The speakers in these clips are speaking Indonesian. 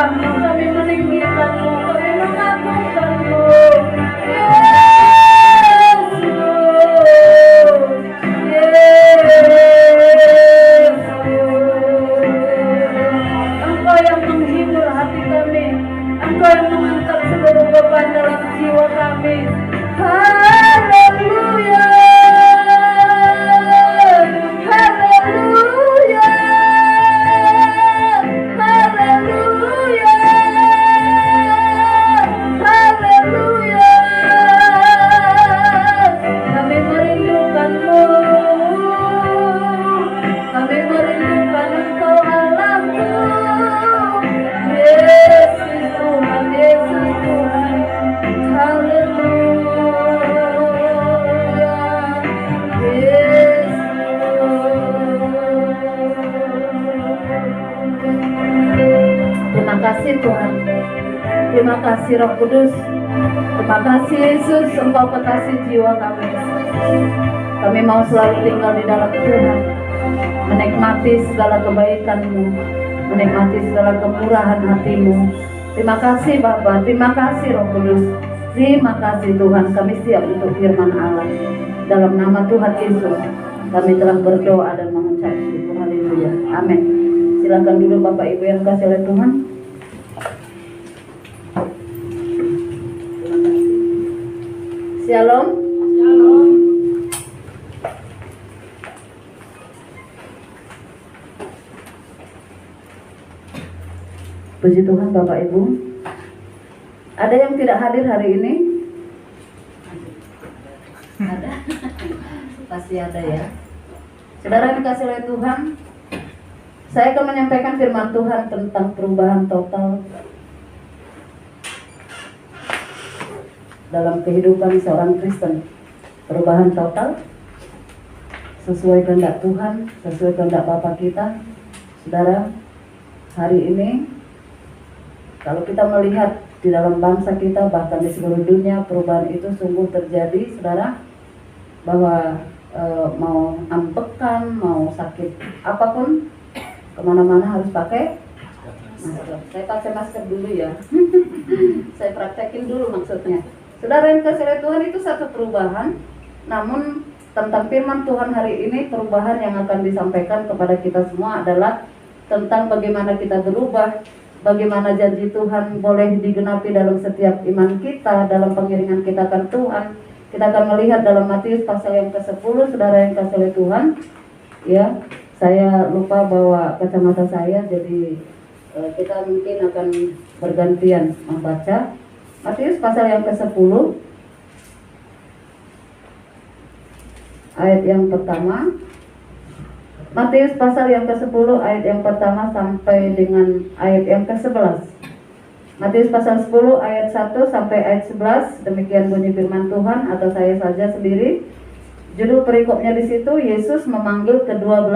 menyembahmu, kami meninggikanmu, kami mengagungkanmu. Engkau yang menghibur hati kami, Engkau yang mengangkat seluruh beban dalam jiwa kami. Haleluya, haleluya, haleluya, haleluya. Kami merindukanmu, kami merindukan Engkau Allahku. Yesus Tuhan, Yesus Tuhan. Haleluya, Yesus. Terima kasih Tuhan, terima kasih Roh Kudus, terima kasih Yesus, Engkau kekasih jiwa kami. Kami mau selalu tinggal di dalam Tuhan, menikmati segala kebaikan-Mu, menikmati segala kemurahan hati-Mu. Terima kasih Bapa, terima kasih Roh Kudus, terima kasih Tuhan. Kami siap untuk firman Allah. Dalam nama Tuhan Yesus, kami telah berdoa dan mengucap syukur. Haleluya, amin. Silakan dulu Bapak Ibu yang kasih oleh Tuhan. Shalom. Shalom. Puji Tuhan Bapak Ibu. Ada yang tidak hadir hari ini? Ada. Pasti ada ya. Saudara yang dikasih oleh Tuhan, saya akan menyampaikan firman Tuhan tentang perubahan total dalam kehidupan seorang Kristen. Perubahan total sesuai kehendak Tuhan, sesuai kehendak Bapa kita. Saudara, hari ini kalau kita melihat di dalam bangsa kita, bahkan di seluruh dunia, perubahan itu sungguh terjadi, saudara. Bahwa mau ambekan, mau sakit apapun, kemana-mana harus pakai masker. Saya pakai masker dulu ya. Saya praktekin dulu maksudnya. Saudara yang kasih oleh Tuhan, itu satu perubahan. Namun tentang firman Tuhan hari ini, perubahan yang akan disampaikan kepada kita semua adalah tentang bagaimana kita berubah, bagaimana janji Tuhan boleh digenapi dalam setiap iman kita, dalam pengiringan kita akan Tuhan. Kita akan melihat dalam Matius pasal yang ke-10, saudara yang kasih oleh Tuhan. Ya, saya lupa bawa kacamata saya, jadi kita mungkin akan bergantian membaca Matius pasal yang ke-10 ayat yang pertama. Matius pasal yang ke-10 ayat yang pertama sampai dengan ayat yang ke-11. Matius pasal 10 ayat 1 sampai ayat 11. Demikian bunyi firman Tuhan, atau saya saja sendiri. Judul perikopnya di situ, Yesus memanggil ke-12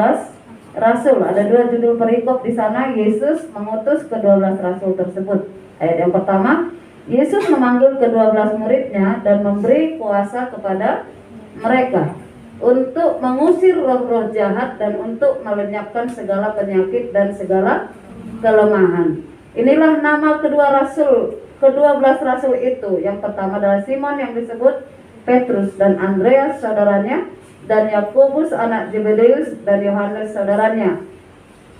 rasul. Ada dua judul perikop di sana. Yesus mengutus ke-12 rasul tersebut. Ayat yang pertama, Yesus memanggil ke-12 muridnya dan memberi kuasa kepada mereka untuk mengusir roh-roh jahat dan untuk melenyapkan segala penyakit dan segala kelemahan. Inilah nama ke-12 rasul itu. Yang pertama adalah Simon yang disebut Petrus, dan Andreas saudaranya, dan Yakobus anak Zebedeus, dan Yohanes saudaranya,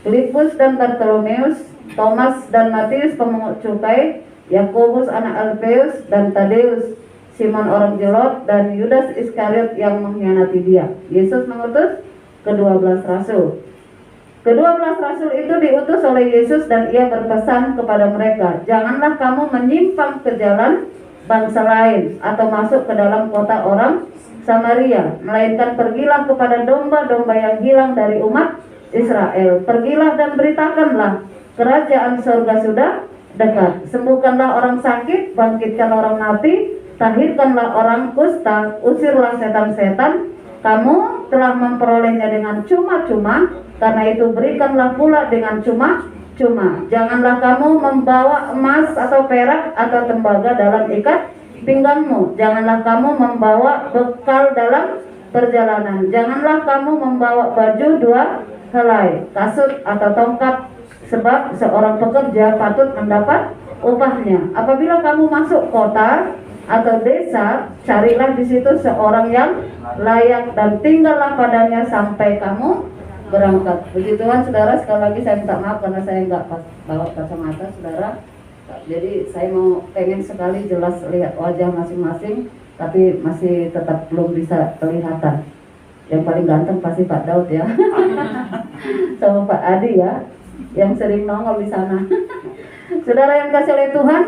Filipus dan Bartolomeus, Thomas dan Matius pemungut cukai, Yakobus anak Alfeus dan Tadeus, Simon orang Zelot, dan Yudas Iskariot yang mengkhianati dia. Yesus mengutus ke-12 rasul. Ke-12 rasul itu diutus oleh Yesus dan ia berpesan kepada mereka, janganlah kamu menyimpang ke jalan bangsa lain atau masuk ke dalam kota orang Samaria, melainkan pergilah kepada domba-domba yang hilang dari umat Israel. Pergilah dan beritakanlah, kerajaan surga sudah dekat. Sembuhkanlah orang sakit, bangkitkan orang mati, tahirkanlah orang kusta, usirlah setan-setan. Kamu telah memperolehnya dengan cuma-cuma, karena itu berikanlah pula dengan cuma-cuma. Janganlah kamu membawa emas atau perak atau tembaga dalam ikat pinggangmu. Janganlah kamu membawa bekal dalam perjalanan. Janganlah kamu membawa baju dua helai, kasut atau tongkat Sebab seorang pekerja patut mendapat upahnya. Apabila kamu masuk kota atau desa, carilah di situ seorang yang layak dan tinggallah padanya sampai kamu berangkat. Puji Tuhan, saudara. Sekali lagi saya minta maaf karena saya nggak bawa kacamata, saudara. Jadi saya pengen sekali jelas lihat wajah masing-masing, tapi masih tetap belum bisa kelihatan. Yang paling ganteng pasti Pak Daud ya, sama Pak Adi ya, yang sering nongol di sana. Saudara yang kasih oleh Tuhan,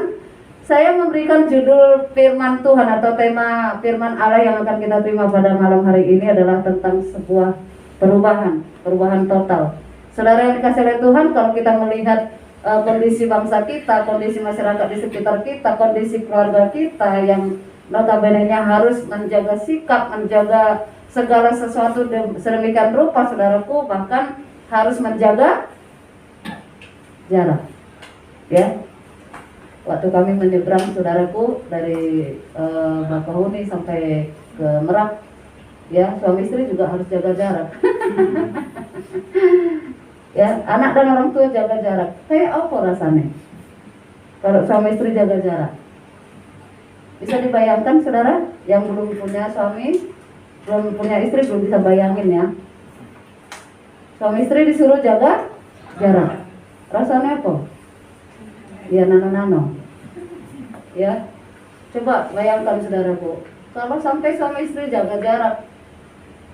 saya memberikan judul firman Tuhan atau tema firman Allah yang akan kita terima pada malam hari ini adalah tentang sebuah perubahan total. Saudara yang dikasih oleh Tuhan, kalau kita melihat kondisi bangsa kita, kondisi masyarakat di sekitar kita, kondisi keluarga kita yang notabene-nya harus menjaga sikap, menjaga segala sesuatu sedemikian rupa, saudaraku, bahkan harus menjaga jarak. Ya, waktu kami menyeberang, saudaraku, dari Bakahuni sampai ke Merak, ya, suami istri juga harus jaga jarak. Ya, anak dan orang tua jaga jarak. Kayak apa rasanya kalau suami istri jaga jarak? Bisa dibayangkan, saudara, yang belum punya suami, belum punya istri, belum bisa bayangin ya. Suami istri disuruh jaga jarak, rasanya apa? Ya, nano-nano. Ya, coba bayangkan, saudaraku, kalau sampai suami istri jaga jarak,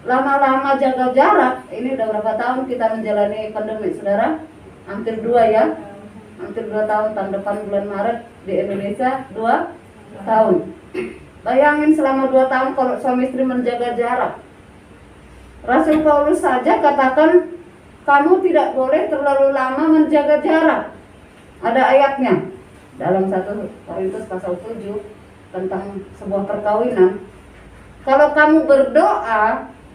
lama-lama jaga jarak. Ini udah berapa tahun kita menjalani pandemi, saudara? Hampir 2 ya, hampir 2 tahun. Tahun depan bulan Maret di Indonesia 2 tahun. Bayangin selama 2 tahun kalau suami istri menjaga jarak. Rasul Paulus saja katakan kamu tidak boleh terlalu lama menjaga jarak. Ada ayatnya dalam 1 Korintus pasal 7 tentang sebuah perkawinan. Kalau kamu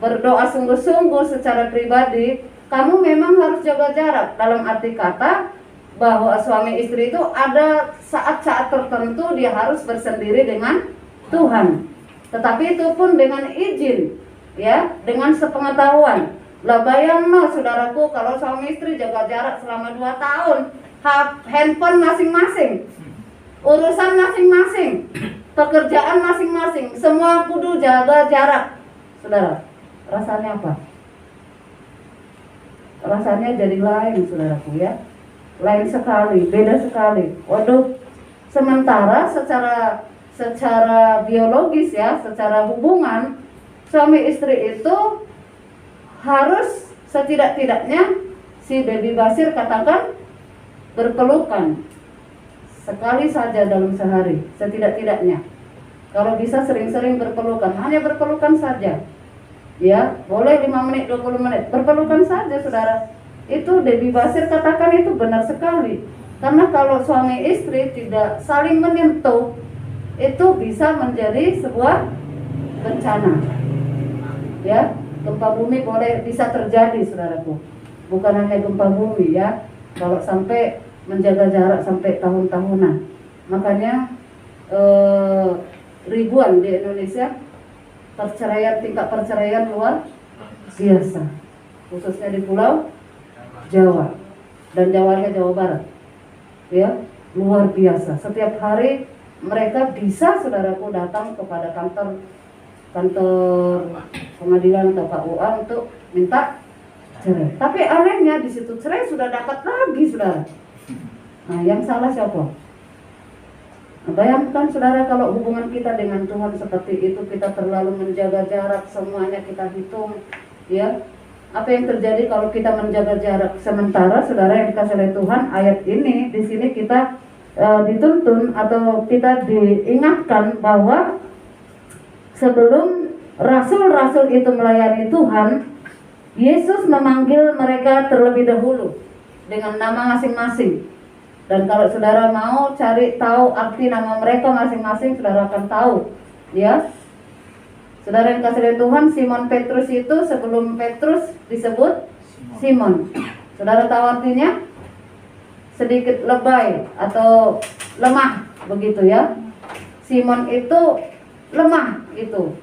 berdoa sungguh-sungguh secara pribadi, kamu memang harus jaga jarak. Dalam arti kata bahwa suami istri itu ada saat-saat tertentu dia harus bersendiri dengan Tuhan. Tetapi itu pun dengan izin, ya, dengan sepengetahuan. Lah bayangno, saudaraku, kalau suami istri jaga jarak selama 2 tahun, handphone masing-masing, urusan masing-masing, pekerjaan masing-masing, semua kudu jaga jarak, saudara. Rasanya apa? Rasanya jadi lain, saudaraku, ya. Lain sekali, beda sekali. Waduh, sementara secara biologis ya, secara hubungan, suami istri itu harus setidak-tidaknya, si Baby Basir katakan, berpelukan sekali saja dalam sehari, setidak-tidaknya. Kalau bisa sering-sering berpelukan, hanya berpelukan saja. Ya, boleh 5 menit, 20 menit, berpelukan saja, saudara. Itu Baby Basir katakan itu benar sekali. Karena kalau suami istri tidak saling menyentuh, itu bisa menjadi sebuah bencana. Ya, gempa bumi bisa terjadi, saudaraku. Bukan hanya gempa bumi ya, kalau sampai menjaga jarak sampai tahun-tahunan. Makanya ribuan di Indonesia tingkat perceraian luar biasa, khususnya di Pulau Jawa dan Jawa Barat, ya, luar biasa. Setiap hari mereka bisa, saudaraku, datang kepada kantor pengadilan atau KUA untuk minta cerai. Tapi anehnya di situ cerai sudah dapat lagi, saudara. Nah, yang salah siapa? Nah, bayangkan, saudara, kalau hubungan kita dengan Tuhan seperti itu, kita terlalu menjaga jarak, semuanya kita hitung, ya. Apa yang terjadi kalau kita menjaga jarak? Sementara, saudara yang dikasih oleh Tuhan, ayat ini, di sini kita dituntun atau kita diingatkan bahwa sebelum rasul-rasul itu melayani Tuhan, Yesus memanggil mereka terlebih dahulu dengan nama masing-masing. Dan kalau saudara mau cari tahu arti nama mereka masing-masing, saudara akan tahu, ya. Saudara yang kasih oleh Tuhan, Simon Petrus itu sebelum Petrus disebut Simon. Saudara tahu artinya? Sedikit lebay atau lemah, begitu ya. Simon itu lemah gitu,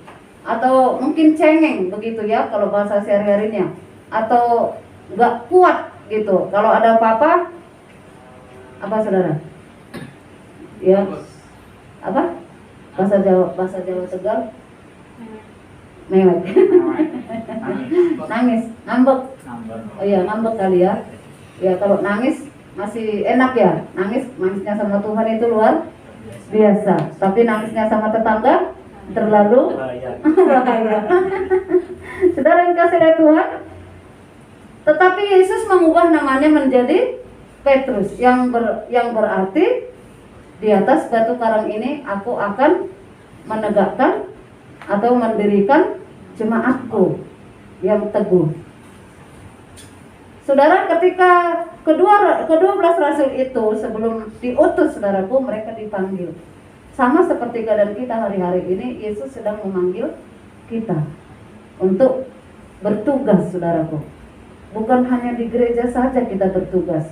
atau mungkin cengeng, begitu ya kalau bahasa sehari-harinya, atau nggak kuat gitu. Kalau ada apa-apa Apa saudara? Ya, apa? Bahasa Jawa Tegal? Mewek. Nangis, ngambek. Oh iya, ngambek kali ya. Ya kalau nangis masih enak ya. Nangisnya sama Tuhan itu luar biasa. Tapi nangisnya sama tetangga terlalu bahaya. Saudara yang kasih dari Tuhan. Tetapi Yesus mengubah namanya menjadi Petrus yang berarti di atas batu karang ini aku akan menegakkan atau mendirikan jemaatku yang teguh. Saudara, ketika kedua belas rasul itu sebelum diutus, saudaraku, mereka dipanggil. Sama seperti keadaan kita hari-hari ini, Yesus sedang memanggil kita untuk bertugas, saudaraku. Bukan hanya di gereja saja kita bertugas.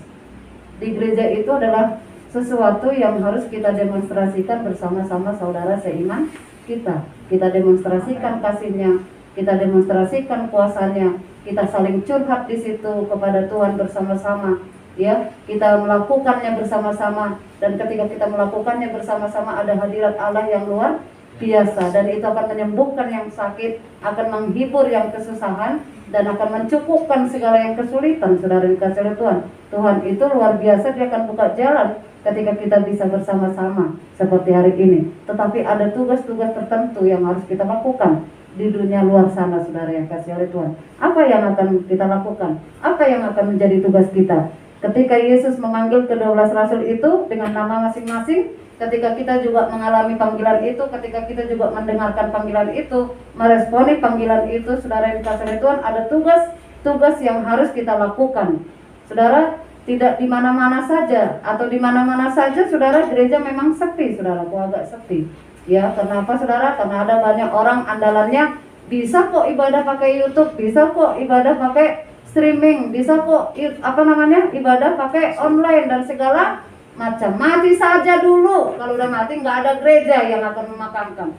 Di gereja itu adalah sesuatu yang harus kita demonstrasikan bersama-sama saudara seiman kita. Kita demonstrasikan kasihnya, kita demonstrasikan kuasanya, kita saling curhat di situ kepada Tuhan bersama-sama. Ya, kita melakukannya bersama-sama, dan ketika kita melakukannya bersama-sama ada hadirat Allah yang luar biasa, dan itu akan menyembuhkan yang sakit, akan menghibur yang kesusahan, dan akan mencukupkan segala yang kesulitan. Saudara dikasih oleh Tuhan, Tuhan itu luar biasa, dia akan buka jalan ketika kita bisa bersama-sama seperti hari ini. Tetapi ada tugas-tugas tertentu yang harus kita lakukan di dunia luar sana, saudara yang kasih oleh Tuhan. Apa yang akan kita lakukan? Apa yang akan menjadi tugas kita? Ketika Yesus memanggil ke-12 rasul itu dengan nama masing-masing, ketika kita juga mengalami panggilan itu, ketika kita juga mendengarkan panggilan itu, meresponi panggilan itu, saudara yang dikasihi oleh Tuhan, ada tugas yang harus kita lakukan. Saudara, tidak di mana-mana saja atau di mana-mana saja, saudara, gereja memang sepi, saudara, agak sepi. Ya, kenapa saudara? Karena ada banyak orang andalannya bisa kok ibadah pakai YouTube, bisa kok ibadah pakai streaming, bisa kok ibadah pakai online dan segala macam. Mati saja dulu, kalau udah mati nggak ada gereja yang akan memakamkan.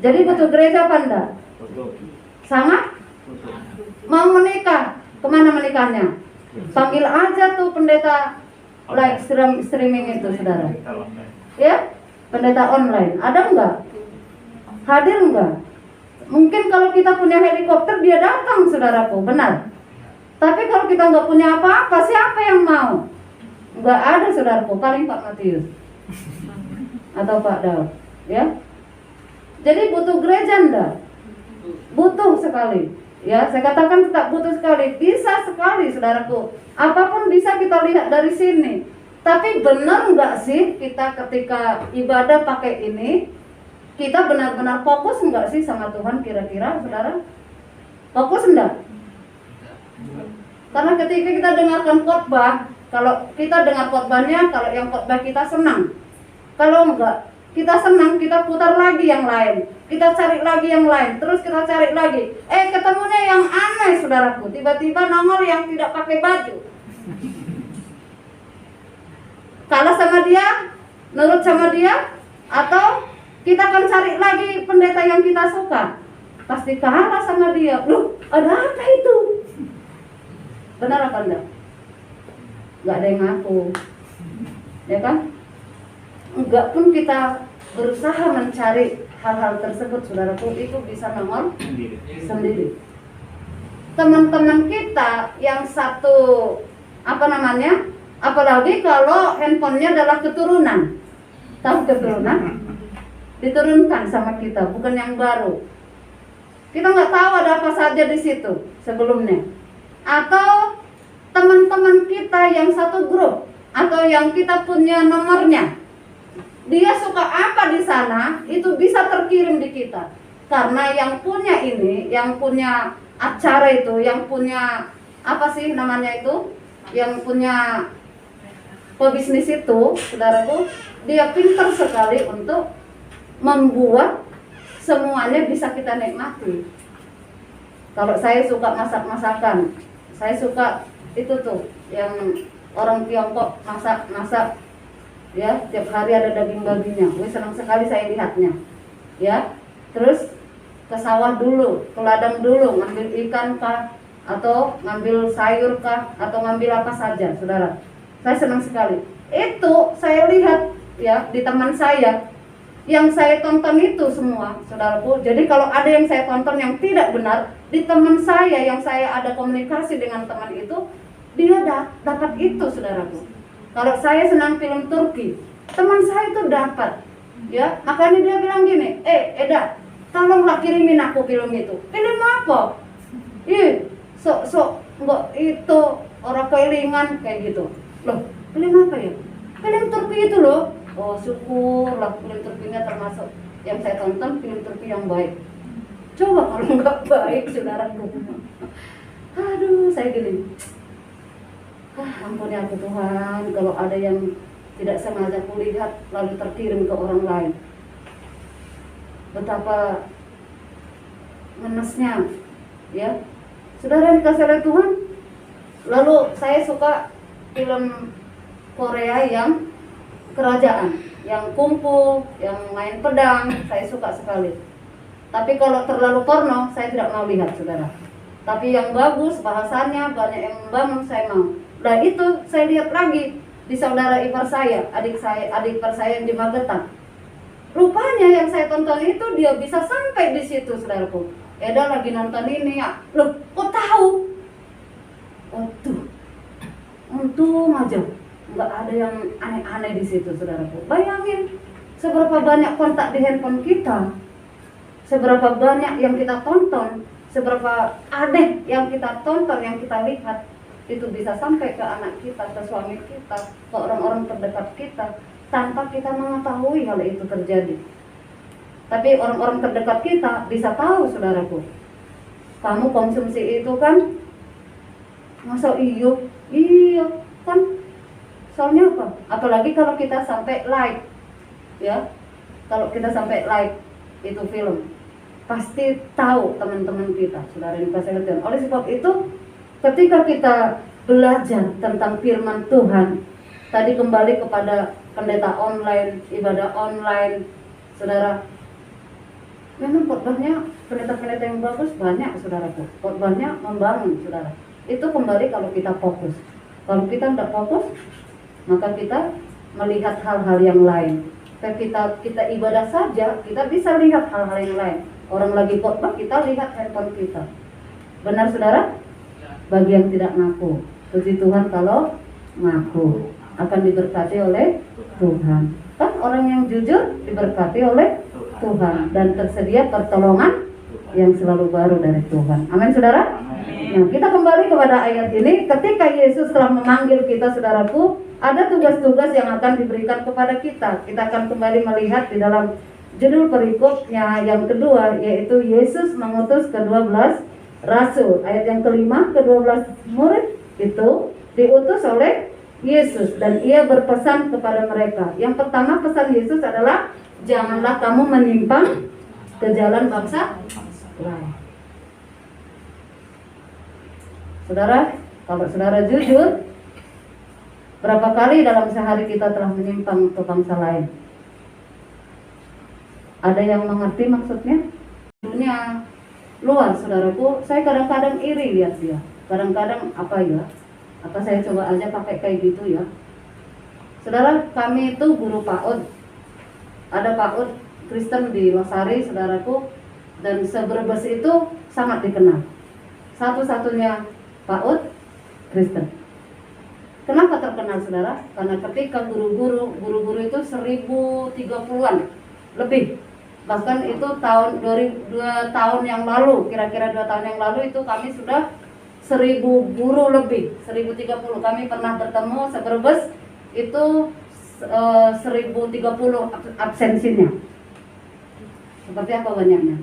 Jadi butuh gereja apa enggak? Sangat? Mau menikah, kemana menikahnya? Panggil aja tuh pendeta live streaming itu, saudara. Ya, pendeta online. Ada enggak? Hadir enggak? Mungkin kalau kita punya helikopter dia datang, saudaraku, benar. Tapi kalau kita nggak punya apa-apa, siapa yang mau? Nggak ada, saudaraku, paling Pak Matius atau Pak Daud, ya. Jadi butuh gereja enggak? Butuh sekali. Ya, saya katakan tidak butuh sekali, bisa sekali, saudaraku. Apapun bisa kita lihat dari sini. Tapi benar enggak sih kita ketika ibadah pakai ini, kita benar-benar fokus enggak sih sama Tuhan kira-kira, saudara? Fokus enggak? Karena ketika kita dengarkan khotbah, kalau kita dengar khotbahnya, kalau yang khotbah kita senang. Kalau enggak, kita senang, kita putar lagi yang lain, kita cari lagi yang lain, terus kita cari lagi. Ketemunya yang aneh, saudaraku. Tiba-tiba nongol yang tidak pakai baju. Kalah sama dia, nurut sama dia, atau kita akan cari lagi pendeta yang kita suka. Pasti kalah sama dia. Loh, ada apa itu? Benar apa enggak? Enggak ada yang ngaku. Ya kan? Enggak pun kita berusaha mencari hal-hal tersebut, saudaraku, itu bisa nongol sendiri. Teman-teman kita yang satu, apalagi kalau handphonenya adalah keturunan. Tahu keturunan? Diturunkan sama kita, bukan yang baru. Kita nggak tahu ada apa saja di situ sebelumnya. Atau teman-teman kita yang satu grup, atau yang kita punya nomornya, dia suka apa di sana, itu bisa terkirim di kita. Karena yang punya ini, yang punya acara itu, yang punya yang punya pebisnis itu, saudaraku, dia pintar sekali untuk membuat semuanya bisa kita nikmati. Kalau saya suka masak-masakan, saya suka itu tuh yang orang Tiongkok masak-masak, ya, tiap hari ada daging babinya. Senang sekali saya lihatnya. Ya, terus ke sawah dulu, ke ladang dulu, ngambil ikan kah, atau ngambil sayur kah, atau ngambil apa saja, saudara. Saya senang sekali. Itu saya lihat ya di teman saya, yang saya tonton itu semua, saudaraku. Jadi kalau ada yang saya tonton yang tidak benar di teman saya, yang saya ada komunikasi dengan teman itu, dia dapat itu, saudaraku. Kalau saya senang film Turki, teman saya itu dapat, ya. Makanya dia bilang gini, Eda, tolonglah kirimin aku film itu. Film apa? Sok nggak itu orang kelingan kayak gitu. Loh, film apa ya? Film Turki itu loh. Oh, syukurlah film Turkinya termasuk yang saya tonton film Turki yang baik. Coba kalau nggak baik, saudaraku. Aduh, saya gini. Ampuni aku Tuhan, kalau ada yang tidak sengaja kulihat lalu terkirim ke orang lain. Betapa menesnya, ya. Saudara yang dikasih oleh Tuhan. Lalu saya suka film Korea yang kerajaan, yang kungfu, yang main pedang, saya suka sekali. Tapi kalau terlalu porno, saya tidak mau lihat, saudara. Tapi yang bagus, bahasanya banyak yang membangun, saya mau. Nah itu saya lihat lagi di saudara ipar saya, adik ipar saya yang di Magetan. Rupanya yang saya tonton itu dia bisa sampai di situ, saudaraku. Eda lagi nonton ini ya, loh kok tahu? Oh tuh, untung aja nggak ada yang aneh-aneh di situ, saudaraku. Bayangin seberapa banyak kontak di handphone kita, seberapa banyak yang kita tonton, seberapa aneh yang kita tonton, yang kita lihat, itu bisa sampai ke anak kita, ke suami kita, ke orang-orang terdekat kita, tanpa kita mengetahui hal itu terjadi. Tapi orang-orang terdekat kita bisa tahu, saudaraku. Kamu konsumsi itu kan, masa iya kan. Soalnya apa? Apalagi kalau kita sampai like, ya, kalau kita sampai like itu film, pasti tahu teman-teman kita, saudara yang kasih lihat. Oleh sebab itu, ketika kita belajar tentang firman Tuhan, tadi kembali kepada pendeta online, ibadah online, saudara, memang khotbahnya pendeta-pendeta yang bagus banyak, saudaraku. Khotbahnya membangun, saudara. Itu kembali kalau kita fokus. Kalau kita tidak fokus, maka kita melihat hal-hal yang lain. Kita ibadah saja, kita bisa lihat hal-hal yang lain. Orang lagi khotbah, kita lihat handphone kita. Benar, saudara? Bagi yang tidak ngaku, puji Tuhan kalau ngaku akan diberkati oleh Tuhan. Kan orang yang jujur diberkati oleh Tuhan dan tersedia pertolongan yang selalu baru dari Tuhan. Amin, saudara? Nah, kita kembali kepada ayat ini. Ketika Yesus telah memanggil kita, saudaraku, ada tugas-tugas yang akan diberikan kepada kita. Kita akan kembali melihat di dalam judul perikopnya yang kedua, yaitu Yesus mengutus ke-12 rasul. Ayat yang kelima, ke-12 murid itu diutus oleh Yesus dan ia berpesan kepada mereka. Yang pertama pesan Yesus adalah janganlah kamu menyimpang ke jalan bangsa lain. Saudara, kalau saudara jujur, berapa kali dalam sehari kita telah menyimpang ke bangsa lain? Ada yang mengerti maksudnya? Dunia luar, saudaraku, saya kadang-kadang iri lihat dia. Kadang-kadang apa saya coba aja pakai kayak gitu ya. Saudara, kami itu guru PAUD. Ada PAUD Kristen di Losari, saudaraku, dan Sebrebes itu sangat dikenal. Satu-satunya PAUD Kristen. Kenapa terkenal, saudara? Karena ketika guru-guru itu 1030-an lebih. Bahkan itu tahun 2 tahun yang lalu, kira-kira 2 tahun yang lalu itu kami sudah 1000 guru lebih, 1030. Kami pernah bertemu Sebrebes itu 1030 absensinya. Seperti apa banyaknya?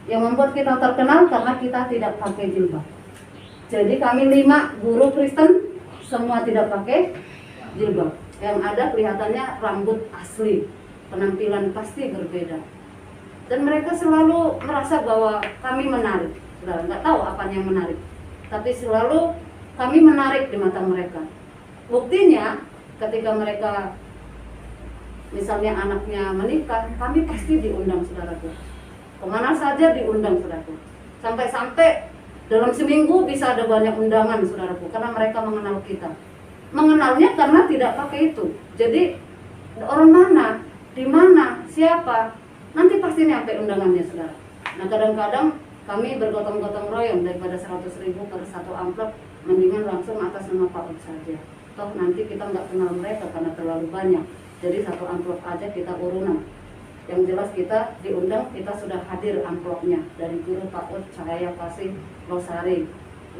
Yang membuat kita terkenal karena kita tidak pakai jilbab. Jadi kami 5 guru Kristen semua tidak pakai jilbab. Yang ada kelihatannya rambut asli, penampilan pasti berbeda. Dan mereka selalu merasa bahwa kami menarik. Sudah nggak tahu apa yang menarik, tapi selalu kami menarik di mata mereka. Buktinya ketika mereka misalnya anaknya menikah, kami pasti diundang, saudaraku. Kemana saja diundang, saudaraku. Sampai-sampai dalam seminggu bisa ada banyak undangan, saudaraku, karena mereka mengenal kita. mengenalnya karena tidak pakai itu. Jadi orang mana, di mana, siapa, nanti pasti nyampe undangannya saudara. Nah kadang-kadang kami bergotong-gotong royong daripada 100.000 per satu amplop, mendingan langsung atas nama Pak Ud saja. Toh nanti kita nggak kenal mereka karena terlalu banyak. Jadi satu amplop aja kita urunan. Yang jelas kita diundang, kita sudah hadir amplopnya dari guru Pak Ud Cahaya Kasih Losari,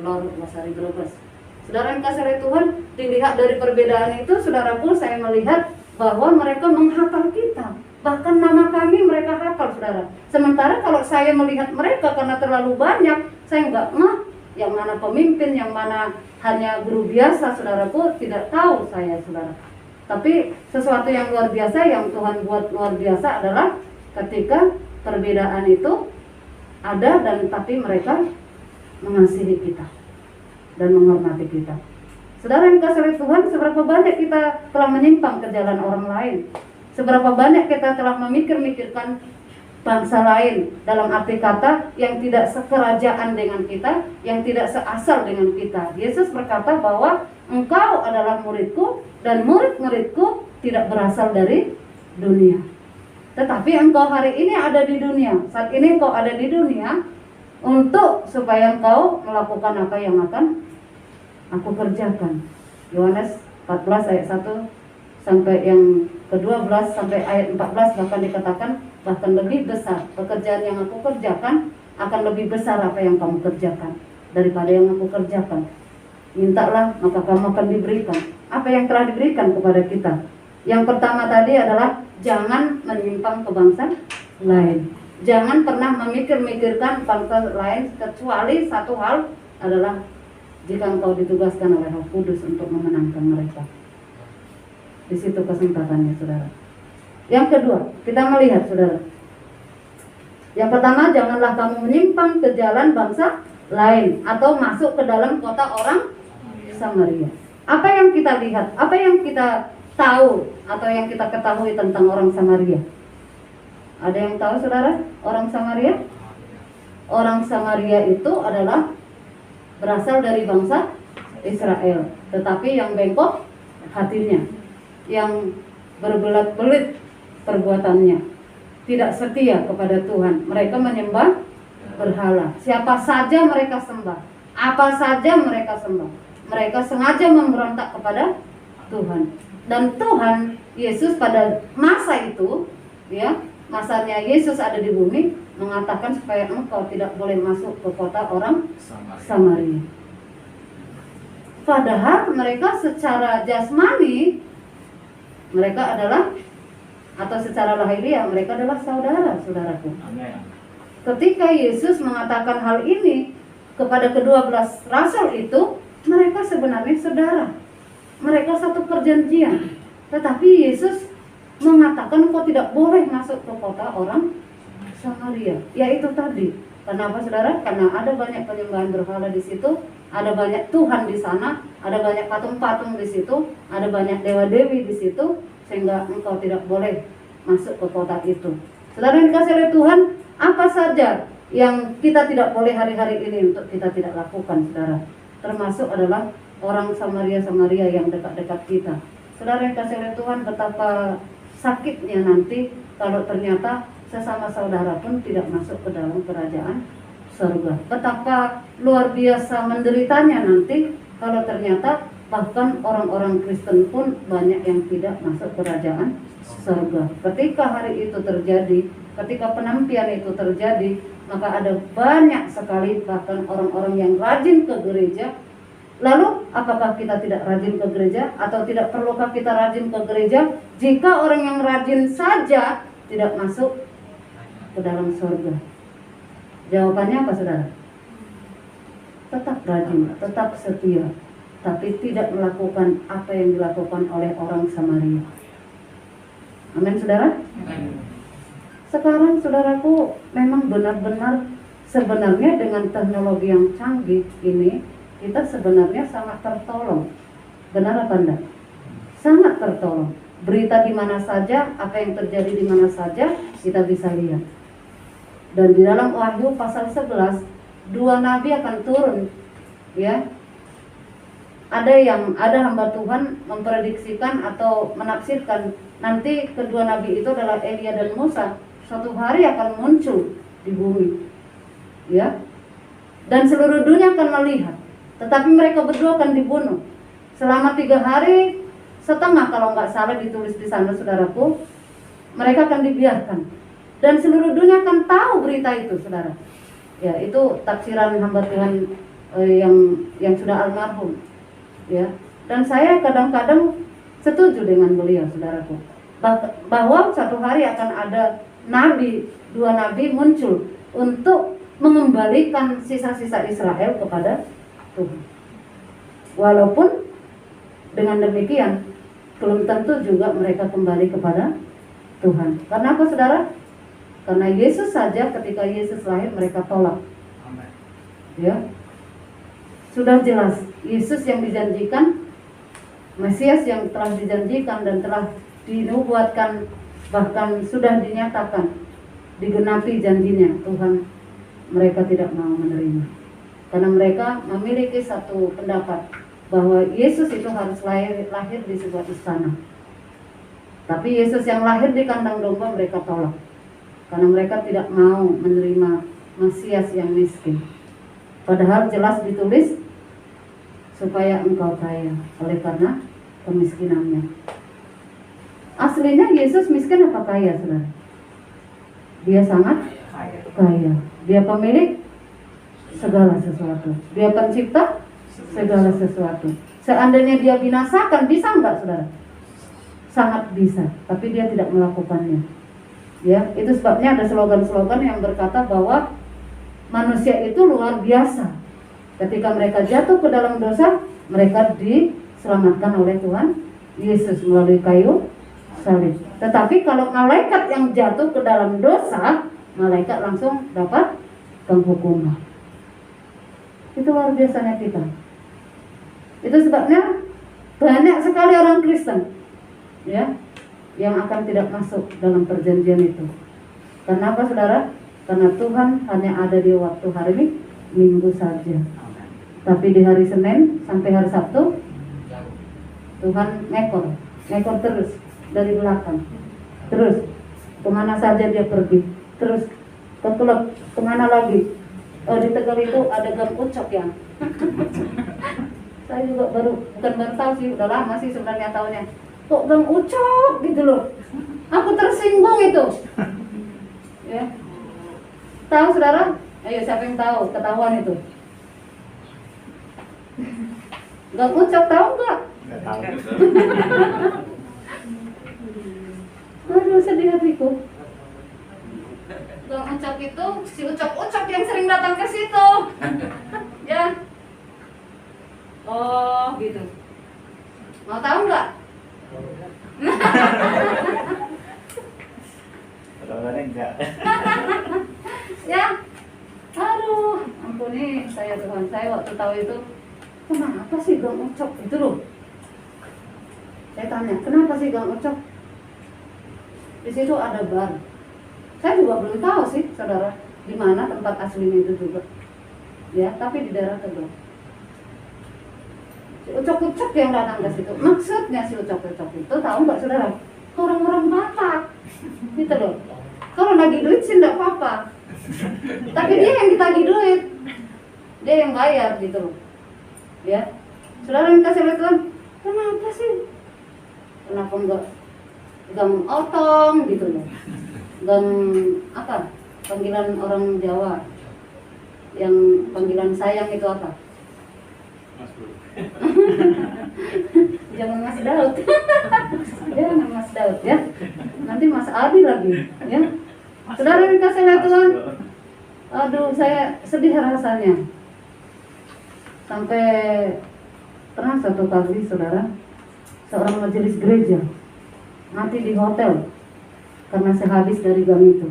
Lor Losari Brebes. Saudara yang kasih oleh Tuhan, dilihat dari perbedaan itu, saudaraku, saya melihat bahwa mereka menghafal kita. Bahkan nama kami mereka hafal, saudara. Sementara kalau saya melihat mereka karena terlalu banyak, saya nggak ngeh yang mana pemimpin, yang mana hanya guru biasa, saudaraku, tidak tahu saya, saudara. Tapi sesuatu yang luar biasa, yang Tuhan buat luar biasa adalah ketika perbedaan itu ada dan tapi mereka mengasihi kita dan menghormati kita. Saudara yang kasih oleh Tuhan, seberapa banyak kita telah menyimpang ke jalan orang lain, seberapa banyak kita telah memikir-mikirkan bangsa lain, dalam arti kata yang tidak sekerajaan dengan kita, yang tidak seasal dengan kita. Yesus berkata bahwa engkau adalah muridku dan murid-muridku tidak berasal dari dunia. Tetapi engkau hari ini ada di dunia. Saat ini engkau ada di dunia untuk supaya engkau melakukan apa yang akan aku kerjakan. Yohanes 14 ayat 1 sampai yang ke-12 sampai ayat 14 bahkan dikatakan bahkan lebih besar pekerjaan yang aku kerjakan akan lebih besar apa yang kamu kerjakan daripada yang aku kerjakan. Mintalah maka kamu akan diberikan. Apa yang telah diberikan kepada kita? Yang pertama tadi adalah jangan menyimpang ke bangsa lain. Jangan pernah memikir-mikirkan bangsa lain, kecuali satu hal adalah jika engkau ditugaskan oleh Roh Kudus untuk memenangkan mereka. Di situ kesempatannya, saudara. Yang kedua, kita melihat, saudara. Yang pertama, janganlah kamu menyimpang ke jalan bangsa lain atau masuk ke dalam kota orang Samaria. Apa yang kita lihat? Apa yang kita tahu atau yang kita ketahui tentang orang Samaria? Ada yang tahu, saudara, orang Samaria? Orang Samaria itu adalah berasal dari bangsa Israel, tetapi yang bengkok hatinya, yang berbelat-belit perbuatannya, tidak setia kepada Tuhan. Mereka menyembah berhala. Siapa saja mereka sembah, apa saja mereka sembah. Mereka sengaja memberontak kepada Tuhan. Dan Tuhan Yesus pada masa itu, ya, masanya Yesus ada di bumi, mengatakan supaya engkau tidak boleh masuk ke kota orang Samaria. Padahal mereka secara jasmani mereka adalah, atau secara lahiriah mereka adalah saudara-saudaraku. Ketika Yesus mengatakan hal ini kepada ke-12 rasul itu, mereka sebenarnya saudara. Mereka satu perjanjian. Tetapi Yesus mengatakan kau tidak boleh masuk ke kota orang Samaria. Yaitu tadi. Kenapa, saudara? Karena ada banyak penyembahan berhala di situ, ada banyak Tuhan di sana, ada banyak patung-patung di situ, ada banyak dewa-dewi di situ, sehingga engkau tidak boleh masuk ke kota itu. Saudara yang dikasihi oleh Tuhan, apa saja yang kita tidak boleh hari-hari ini untuk kita tidak lakukan, saudara? Termasuk adalah orang Samaria yang dekat-dekat kita. Saudara yang dikasihi oleh Tuhan, betapa sakitnya nanti kalau ternyata sesama saudara pun tidak masuk ke dalam kerajaan surga. Betapa luar biasa menderitanya nanti kalau ternyata bahkan orang-orang Kristen pun banyak yang tidak masuk kerajaan surga. Ketika hari itu terjadi, ketika penampian itu terjadi, maka ada banyak sekali bahkan orang-orang yang rajin ke gereja. Lalu apakah kita tidak rajin ke gereja, atau tidak perlukah kita rajin ke gereja jika orang yang rajin saja tidak masuk ke dalam surga? Jawabannya apa, saudara? Tetap rajin, tetap setia, tapi tidak melakukan apa yang dilakukan oleh orang Samaria. Amin, saudara? Amin. Sekarang, saudaraku, memang benar-benar sebenarnya dengan teknologi yang canggih ini, kita sebenarnya sangat tertolong. Benar apa enggak? Sangat tertolong. Berita di mana saja, apa yang terjadi di mana saja, kita bisa lihat. Dan di dalam Wahyu pasal 11, 2 nabi akan turun, ya. ada hamba Tuhan memprediksikan atau menafsirkan nanti kedua nabi itu adalah Elia dan Musa suatu hari akan muncul di bumi, ya, dan seluruh dunia akan melihat. Tetapi mereka berdua akan dibunuh selama 3 hari setengah kalau nggak salah ditulis di sana, saudaraku. Mereka akan dibiarkan dan seluruh dunia akan tahu berita itu, saudara. Ya, itu tafsiran hamba Tuhan yang sudah almarhum, ya. Dan saya kadang-kadang setuju dengan beliau, saudaraku, bahwa satu hari akan ada dua nabi muncul untuk mengembalikan sisa-sisa Israel kepada Tuhan. Walaupun dengan demikian belum tentu juga mereka kembali kepada Tuhan. Karena apa, saudara? Karena Yesus saja ketika Yesus lahir mereka tolak. Ya, sudah jelas Yesus yang dijanjikan, Mesias yang telah dijanjikan dan telah dinubuatkan, bahkan sudah dinyatakan, digenapi janjinya Tuhan, mereka tidak mau menerima. Karena mereka memiliki satu pendapat bahwa Yesus itu harus lahir di sebuah istana. Tapi Yesus yang lahir di kandang domba mereka tolak. Karena mereka tidak mau menerima Mesias yang miskin. Padahal jelas ditulis supaya engkau kaya oleh karena kemiskinannya. Aslinya Yesus miskin apa kaya, saudara? Dia sangat kaya. Dia pemilik segala sesuatu. Dia pencipta segala sesuatu. Seandainya dia binasakan, bisa enggak, saudara? Sangat bisa, tapi dia tidak melakukannya. Ya, itu sebabnya ada slogan-slogan yang berkata bahwa manusia itu luar biasa. Ketika mereka jatuh ke dalam dosa, mereka diselamatkan oleh Tuhan Yesus melalui kayu salib. Tetapi kalau malaikat yang jatuh ke dalam dosa, malaikat langsung dapat penghukuman. Itu luar biasanya kita. Itu sebabnya banyak sekali orang Kristen, ya, yang akan tidak masuk dalam perjanjian itu. Karena apa, saudara? Karena Tuhan hanya ada di waktu hari Minggu saja. Tapi di hari Senin sampai hari Sabtu Tuhan ngekor terus dari belakang. Terus kemana saja dia pergi. Terus ke klub, kemana lagi? Di Tegal itu ada gang ucok ya. Saya juga bukan baru tahu sih, udah lama sih sebenarnya tahunya. Kok gang ucok gitu loh. Aku tersinggung itu. Ya. Tahu, saudara? Ayo, siapa yang tahu ketahuan itu? Gang ucok tahu nggak? Nggak tahu. Aduh, sedih hatiku. Gang ucok itu si ucok-ucok yang sering datang ke situ. Ya. Oh, gitu. Mau tahu nggak? Kalau enggak. Ya. Aduh, ampuni saya Tuhan. Saya waktu tahu itu, kenapa sih gang ucok itu loh? Saya tanya, kenapa sih gang ucok? Di situ ada bar. Saya juga belum tahu sih, saudara, di mana tempat aslinya itu juga. Ya, tapi di daerah Tegal. Si ucok-ucok yang datang ke situ. Maksudnya si ucok-ucok itu tahu nggak, saudara? Orang-orang Batak, gitu loh. Kalau nagih duit sih nggak apa-apa. Tapi dia yang ditagih duit, dia yang bayar gitu loh. Ya, saudara yang kasih lihat Tuhan, kenapa sih? Kenapa enggak gang otong gitu loh? Gang apa? Panggilan orang Jawa, yang panggilan sayang itu apa? Mas Bro. Jangan Mas Daud. Jangan Mas Daud ya. Nanti Mas Adi lagi ya. Saudara yang kasih lihat Tuhan, aduh saya sedih rasanya. Sampai pernah satu kali, saudara, seorang majelis gereja mati di hotel karena sehabis dari gang itu.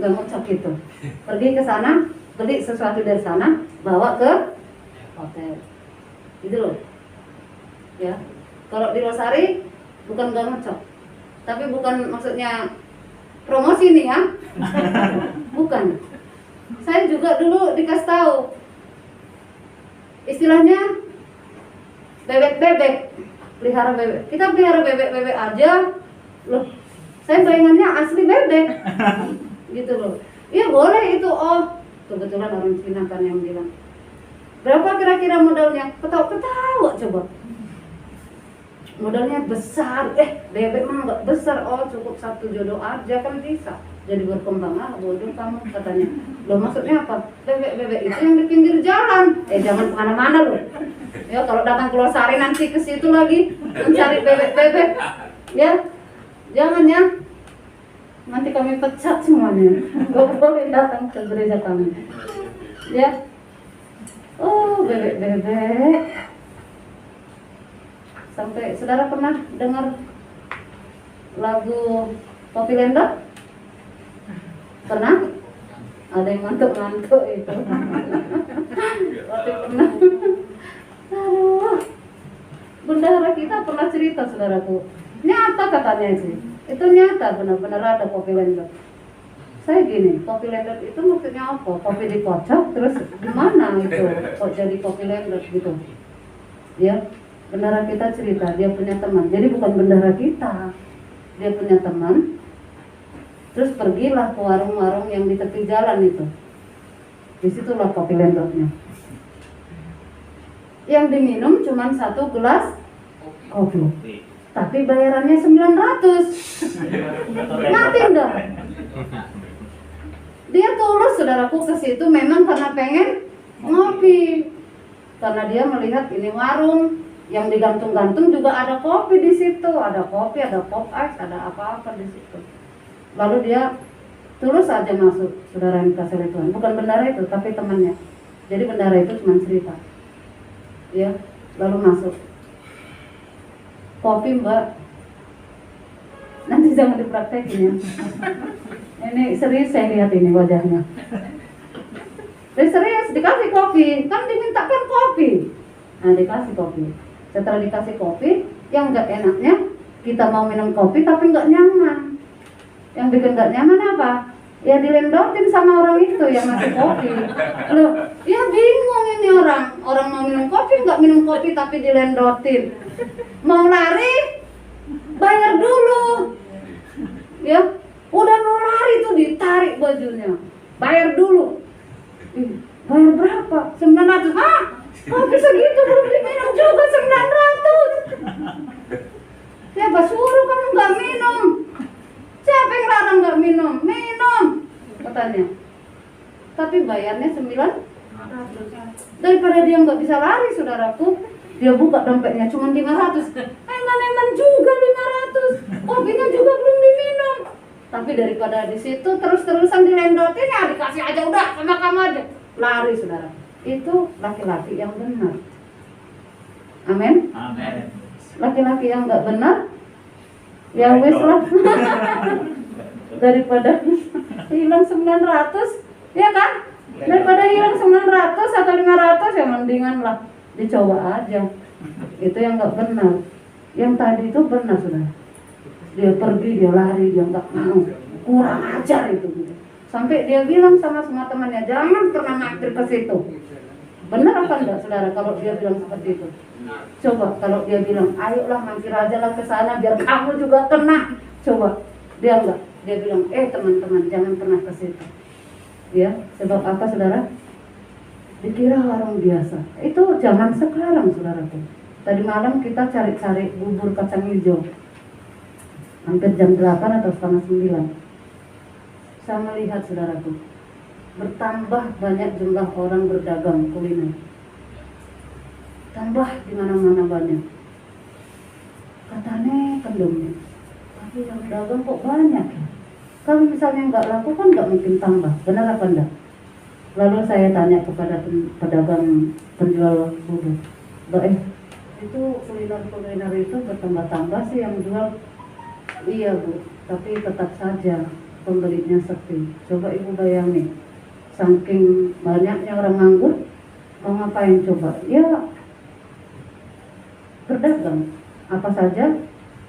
Gang ucok itu. Pergi ke sana, beli sesuatu dari sana, bawa ke hotel. Gitu loh. Ya. Kalau di Rosari bukan gang ucok. Tapi bukan maksudnya promosi nih ya. Bukan. Saya juga dulu dikasih tahu. istilahnya bebek-bebek, pelihara bebek. Kita pelihara bebek-bebek aja, loh. Saya bayangannya asli bebek, gitu loh. Iya boleh itu, oh kebetulan orang Cina kan yang bilang. Berapa kira-kira modalnya? Ketawa-ketawa coba. Modalnya besar, bebek mah nggak besar, oh cukup 1 jodoh aja kan bisa. Jadi berkembang, bodoh kamu katanya. Loh maksudnya apa? Bebek-bebek itu yang di pinggir jalan. Jangan kemana-mana loh. Ya kalau datang ke Losari nanti ke situ lagi mencari bebek-bebek. Ya, jangan ya. Nanti kami pecat semuanya. Gak boleh datang ke gereja kami. Ya. Oh bebek-bebek. Sampai saudara pernah dengar lagu Kopi Lendok? Pernah? Ada yang ngantuk-ngantuk itu. Waktu pernah. Aduh. Bendahara kita pernah cerita saudaraku. Nyata katanya sih. Itu nyata benar-benar ada kopi lendok. Saya gini, kopi lendok itu maksudnya apa? Kopi dikocok terus gimana itu? Kok jadi kopi lendok gitu? Ya, bendahara kita cerita dia punya teman. Jadi bukan bendahara kita. Dia punya teman. Terus pergilah ke warung-warung yang di tepi jalan itu. Disitulah kopi lendoknya. Yang diminum cuma 1 gelas kopi. Tapi bayarannya 900. Mati enggak? Dia tulus saudaraku ke situ memang karena pengen ngopi. Karena dia melihat ini warung yang digantung-gantung juga ada kopi di situ, ada kopi, ada pop ice, ada apa-apa di situ. Lalu dia tulus saja masuk, saudara yang kasih Tuhan. Bukan bendara itu, tapi temannya. Jadi bendara itu cuma cerita. Ya, lalu masuk. Kopi mbak, nanti jangan dipraktekin ya. Ini serius saya lihat ini wajahnya. Serius dikasih kopi, kan dimintakan kopi. Nah dikasih kopi. Setelah dikasih kopi, yang nggak enaknya kita mau minum kopi tapi nggak nyaman. Yang bikin nggak nyaman apa? Ya dilendotin sama orang itu yang ngasih kopi. Loh, ya bingung ini orang. Orang mau minum kopi nggak minum kopi tapi dilendotin. Mau lari, bayar dulu. Ya, udah mau lari tuh ditarik bajunya. Bayar dulu. Bayar berapa? 900. Hah? Kopi segitu belum diminum juga 900. Siapa suruh kamu nggak minum? Siapa yang larang nggak minum? Minum, katanya. Tapi bayarnya 900. Daripada dia nggak bisa lari, saudaraku, dia buka dompetnya cuma 500. Eman juga 500. Kopinya juga belum diminum. Tapi daripada di situ terus-terusan dilendotin, ya dikasih aja udah sama kamu aja. Lari saudara. Itu laki-laki yang benar. Amin. Amin. Laki-laki yang nggak benar, ya wes lah. Daripada hilang 900, ya kan? Daripada hilang 900 atau 500 ya mendingan lah dicoba aja. Itu yang nggak benar. Yang tadi itu benar sudah. Dia pergi, dia lari, dia nggak mau. Kurang ajar itu. Gitu. Sampai dia bilang sama semua temannya, jangan pernah mampir ke situ. Benar apa enggak saudara kalau dia bilang seperti itu? Coba kalau dia bilang, ayolah mampir aja lah ke sana biar kamu juga kena. Coba dia enggak. Dia bilang, teman-teman jangan pernah ke situ. Ya, sebab apa saudara? Dikira warung biasa. Itu zaman sekarang saudaraku. Tadi malam kita cari-cari bubur kacang hijau. Hampir jam 8 atau setengah 9. Saya melihat saudaraku, bertambah banyak jumlah orang berdagang kuliner. Tambah di mana-mana banyak. Katanya kendungnya. Tapi yang dagang kok banyak ya? Kalau misalnya nggak laku kan nggak mungkin tambah. Benar apa enggak? Lalu saya tanya kepada pedagang penjual bubur, Mbak, itu kuliner itu bertambah-tambah sih yang jual. Iya Bu, tapi tetap saja pembelinya sepi. Coba Ibu bayangin, saking banyaknya orang nganggur, mau ngapain coba? Ya berdagang, apa saja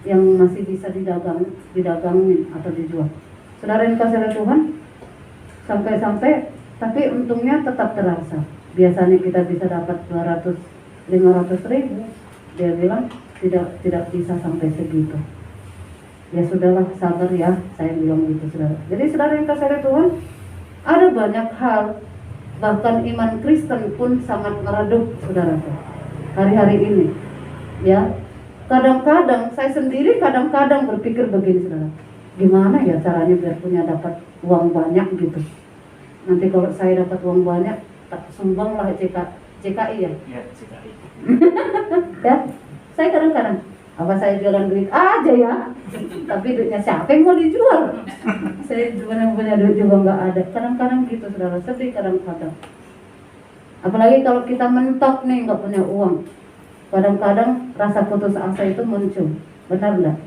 yang masih bisa didagangin atau dijual. Saudara yang kasih oleh Tuhan, sampai-sampai, tapi untungnya tetap terasa. biasanya kita bisa dapat 200-500 ribu, dia bilang tidak bisa sampai segitu. Ya sudahlah, sabar ya, saya bilang gitu saudara. Jadi saudara yang kasih oleh Tuhan, ada banyak hal, bahkan iman Kristen pun sangat meredup saudara hari-hari ini. Ya, kadang-kadang saya sendiri kadang-kadang berpikir begini saudara, gimana ya caranya biar punya dapat uang banyak gitu. Nanti kalau saya dapat uang banyak, tak sumbang lah CKI ya. Ya, CKI. Ya, saya kadang-kadang apa saya jualan duit aja ya, tapi duitnya siapa yang mau dijual? Saya sebenarnya punya duit juga nggak ada. Kadang-kadang gitu saudara, sedih kadang-kadang. Apalagi kalau kita mentok nih nggak punya uang, kadang-kadang rasa putus asa itu muncul, benar nggak?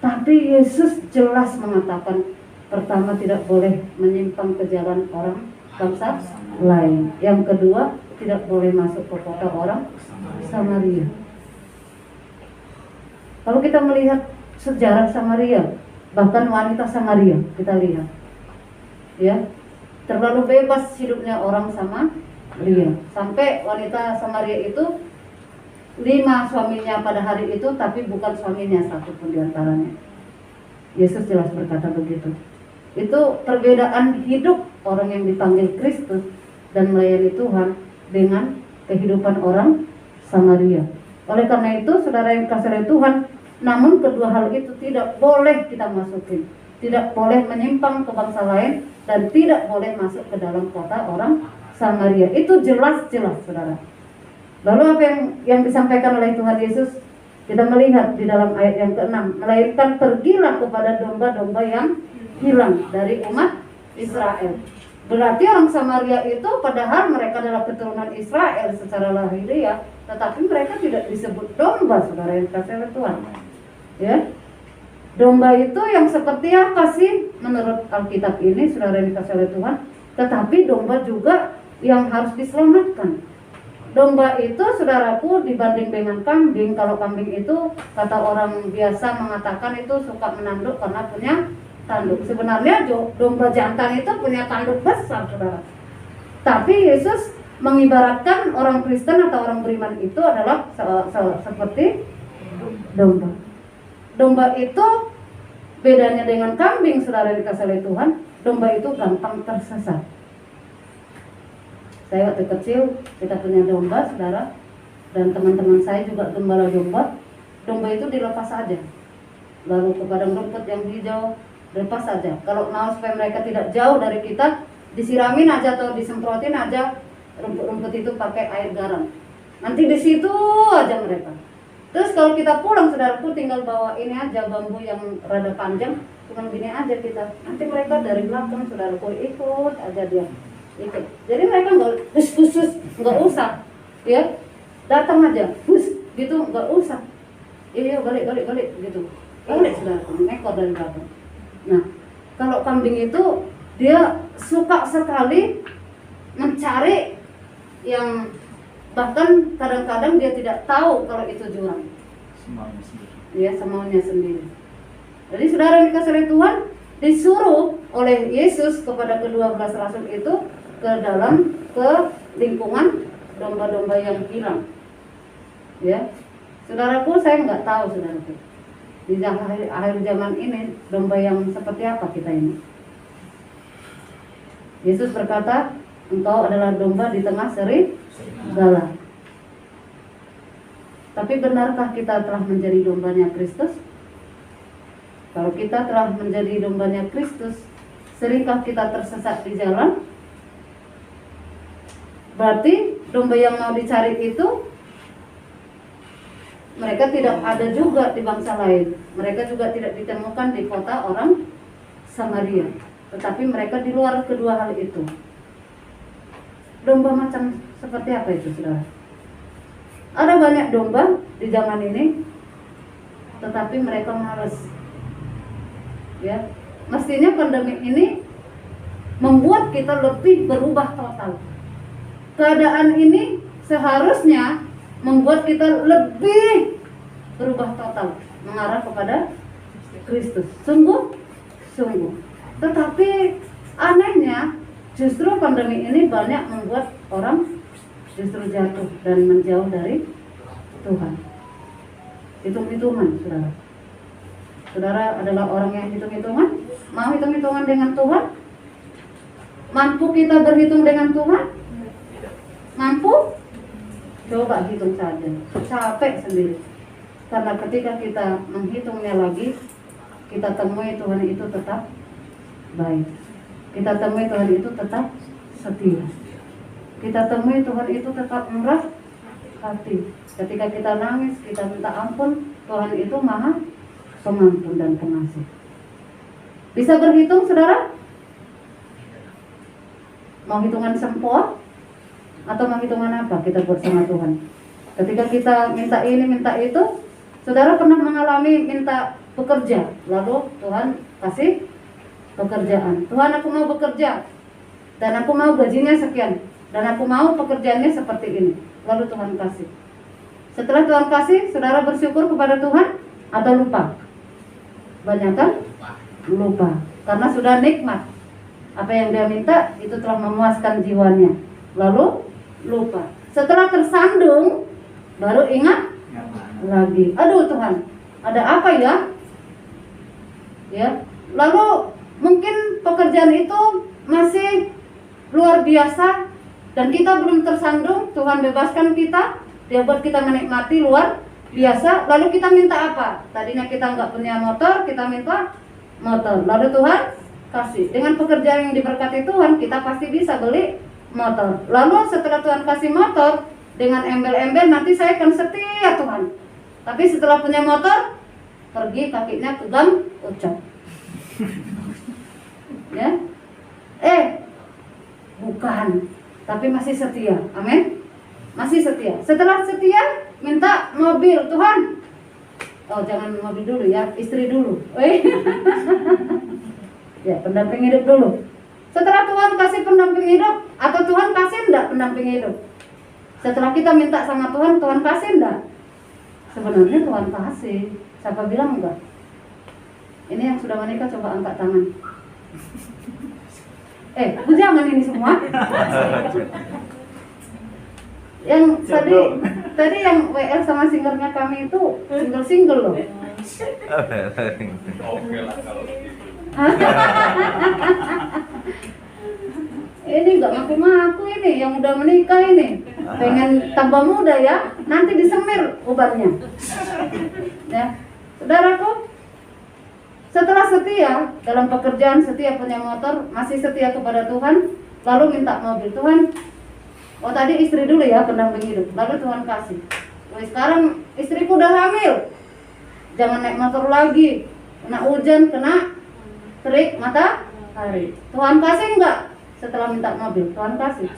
Tapi Yesus jelas mengatakan, pertama tidak boleh menyimpang ke jalan orang bangsa lain. Yang kedua, tidak boleh masuk ke kota orang Samaria. Kalau kita melihat sejarah Samaria, bahkan wanita Samaria, kita lihat, ya, terlalu bebas hidupnya orang Samaria. Sampai wanita Samaria itu 5 suaminya pada hari itu, tapi bukan suaminya satupun diantaranya. Yesus jelas berkata begitu. Itu perbedaan hidup orang yang dipanggil Kristus dan melayani Tuhan dengan kehidupan orang Samaria. Oleh karena itu, saudara yang kasih oleh Tuhan, namun kedua hal itu tidak boleh kita masukin, tidak boleh menyimpang ke bangsa lain, dan tidak boleh masuk ke dalam kota orang Samaria. Itu jelas-jelas saudara. Lalu apa yang disampaikan oleh Tuhan Yesus? Kita melihat di dalam ayat yang ke-6, melainkan pergilah kepada domba-domba yang hilang dari umat Israel. Berarti orang Samaria itu padahal mereka adalah keturunan Israel secara lahiriah, tetapi mereka tidak disebut domba, saudara yang kasih oleh Tuhan. Ya, domba itu yang seperti apa sih menurut Alkitab ini, saudara yang dikasih oleh Tuhan? Tetapi domba juga yang harus diselamatkan. Domba itu, saudaraku, dibanding dengan kambing, kalau kambing itu kata orang biasa mengatakan itu suka menanduk karena punya tanduk. Sebenarnya domba jantan itu punya tanduk besar, saudara. Tapi Yesus mengibaratkan orang Kristen atau orang beriman itu adalah seperti domba. Domba itu bedanya dengan kambing, saudara dikasih oleh Tuhan. Domba itu gampang tersesat. Saya waktu kecil kita punya domba, saudara, dan teman-teman saya juga gembala domba. Domba itu dilepas saja, lalu ke padang rumput yang hijau, lepas saja. Kalau mau supaya mereka tidak jauh dari kita, disiramin aja atau disemprotin aja rumput-rumput itu pakai air garam. Nanti di situ aja mereka. Terus kalau kita pulang, saudaraku, tinggal bawa ini aja bambu yang rada panjang, cuma gini aja kita. Nanti mereka dari belakang, saudaraku, ikut aja dia. Ikut. Jadi mereka nggak khusus, nggak usah, ya, datang aja, gitu, nggak usah. Iya, balik gitu. Balik, saudaraku, ekor dari belakang. Nah, kalau kambing itu dia suka sekali mencari yang bahkan kadang-kadang dia tidak tahu kalau itu jurang. Semuanya sendiri. Ya, semuanya sendiri. Jadi saudara yang dikasih oleh Tuhan, disuruh oleh Yesus kepada ke-12 rasul itu ke lingkungan domba-domba yang hilang. Ya, saudaraku, saya nggak tahu, saudaraku, di akhir zaman ini domba yang seperti apa kita ini. Yesus berkata, engkau adalah domba di tengah serigala. Tapi benarkah kita telah menjadi dombanya Kristus? Kalau kita telah menjadi dombanya Kristus, seringkah kita tersesat di jalan? Berarti domba yang mau dicari itu mereka tidak ada juga di bangsa lain. Mereka juga tidak ditemukan di kota orang Samaria. Tetapi mereka di luar kedua hal itu. Domba macam seperti apa itu, saudara? Ada banyak domba di zaman ini, tetapi mereka malas. Ya, mestinya pandemi ini membuat kita lebih berubah total. Keadaan ini seharusnya membuat kita lebih berubah total, mengarah kepada Kristus. Sungguh. Tetapi anehnya Justru pandemi ini banyak membuat orang justru jatuh dan menjauh dari Tuhan. Hitung-hitungan, saudara. Saudara adalah orang yang hitung-hitungan? Mau hitung-hitungan dengan Tuhan? Mampu kita berhitung dengan Tuhan? Mampu? Coba hitung saja. Capek sendiri. Karena ketika kita menghitungnya lagi, kita temui Tuhan itu tetap baik. Kita temui Tuhan itu tetap setia. Kita temui Tuhan itu tetap murah hati. Ketika kita nangis, kita minta ampun, Tuhan itu maha pengampun dan pengasih. Bisa berhitung, saudara? Mau hitungan sempoa? Atau mau hitungan apa kita buat sama Tuhan? Ketika kita minta ini, minta itu, saudara pernah mengalami minta bekerja, lalu Tuhan kasih pekerjaan. Tuhan, aku mau bekerja, dan aku mau gajinya sekian, dan aku mau pekerjaannya seperti ini. Lalu Tuhan kasih. Setelah Tuhan kasih, saudara bersyukur kepada Tuhan atau lupa? Banyak kan? Lupa. Karena sudah nikmat. Apa yang dia minta itu telah memuaskan jiwanya. Lalu lupa. Setelah tersandung, baru ingat lagi. Aduh Tuhan, ada apa ya? Ya. Lalu mungkin pekerjaan itu masih luar biasa dan kita belum tersandung. Tuhan bebaskan kita, Dia buat kita menikmati luar biasa. Lalu kita minta apa? Tadinya kita nggak punya motor, kita minta motor. Lalu Tuhan kasih. Dengan pekerjaan yang diberkati Tuhan, kita pasti bisa beli motor. Lalu setelah Tuhan kasih motor, dengan embel-embel nanti saya akan setia Tuhan. Tapi setelah punya motor, pergi kakinya pegang ucap. Ya, bukan, tapi masih setia. Amin. Masih setia. Setelah setia, minta mobil. Tuhan, oh jangan mobil dulu ya, istri dulu. Ya, pendamping hidup dulu. Setelah Tuhan kasih pendamping hidup, atau Tuhan kasih enggak pendamping hidup? Setelah kita minta sama Tuhan, Tuhan kasih enggak? Sebenarnya Tuhan kasih. Siapa bilang enggak? Ini yang sudah menikah coba angkat tangan. Jangan ini semua. Yang tadi yang WL sama singernya kami itu single loh. Oke lah kalau gitu. Ini nggak ngaku-ngaku ini yang udah menikah ini. Pengen tambah muda ya, nanti disemir ubatnya. Ya, saudaraku, setelah setia dalam pekerjaan, setia punya motor, masih setia kepada Tuhan, lalu minta mobil. Tuhan, oh tadi istri dulu ya pendamping hidup, lalu Tuhan kasih. Sekarang istriku udah hamil, jangan naik motor lagi, kena hujan, kena terik matahari. Tuhan kasih enggak? Setelah minta mobil, Tuhan kasih.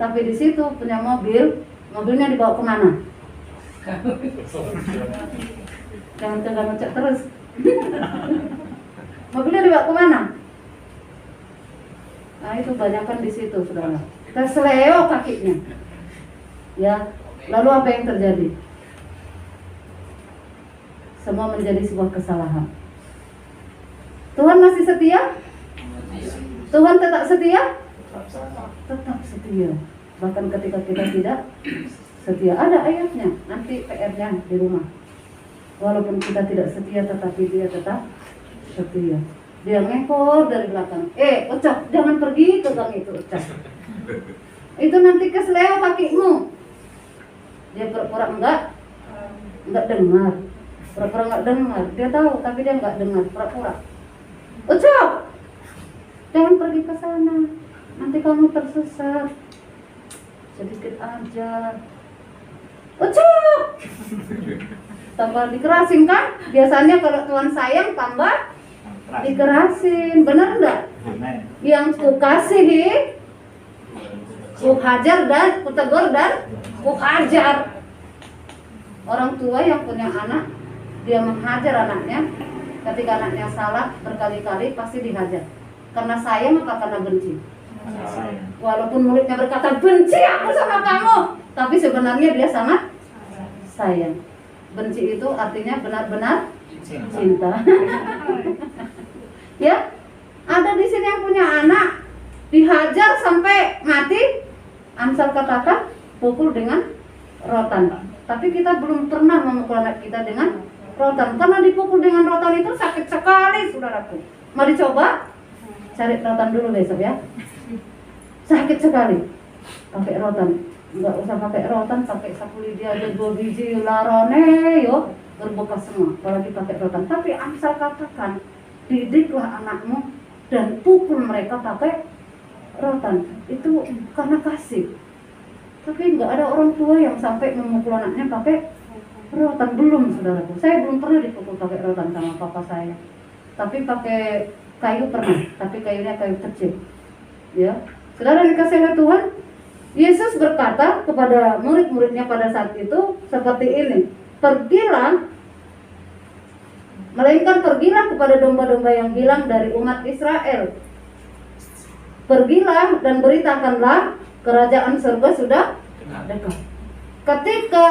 Tapi di situ punya mobilnya dibawa kemana? Jangan tegang ngecek terus. Mobilnya dibawa kemana? Nah itu banyakkan di situ, saudara. Terseleo kakinya. Ya, lalu apa yang terjadi? Semua menjadi sebuah kesalahan. Tuhan masih setia? Tuhan tetap setia? Tetap setia. Bahkan ketika kita tidak setia. Ada ayatnya, nanti PR-nya di rumah. Walaupun kita tidak setia, tetapi Dia tetap setia. Dia ngekor dari belakang. Ucap, jangan pergi ke gang itu, ucap. Itu nanti kesleo kakimu. Dia pura-pura enggak dengar. Pura-pura enggak dengar. Dia tahu, tapi dia enggak dengar. Pura-pura. Ucap, jangan pergi ke sana. Nanti kamu tersesat. Sedikit aja. Ucap. Tambah dikerasin kan? Biasanya kalau Tuhan sayang tambah dikerasin. Benar enggak? Yang ku kasihi, ku hajar dan ku tegur dan ku hajar. Orang tua yang punya anak, dia menghajar anaknya. Ketika anaknya salah berkali-kali pasti dihajar. Karena sayang apa karena benci? Walaupun mulutnya berkata benci aku sama kamu, tapi sebenarnya dia sangat sayang. Benci itu artinya benar-benar cinta. Ya, ada di sini yang punya anak, dihajar sampai mati, Amsal katakan pukul dengan rotan. Tapi kita belum pernah memukul anak kita dengan rotan, karena dipukul dengan rotan itu sakit sekali, saudaraku. Mari coba cari rotan dulu besok ya. Sakit sekali pakai rotan. Nggak usah pakai rotan, pakai sapu lidi aja 2 biji larone yo berbekas semua, apalagi pakai rotan. Tapi Amsal katakan, didiklah anakmu dan pukul mereka pakai rotan. Itu karena kasih. Tapi nggak ada orang tua yang sampai memukul anaknya pakai rotan, belum, saudaraku. Saya belum pernah dipukul pakai rotan sama papa saya. Tapi pakai kayu pernah, tapi kayunya kayu kecil. Ya, saudara dikasih oleh Tuhan, Yesus berkata kepada murid-muridnya pada saat itu seperti ini, pergilah, melainkan pergilah kepada domba-domba yang hilang dari umat Israel. Pergilah dan beritakanlah kerajaan surga sudah dekat. Ketika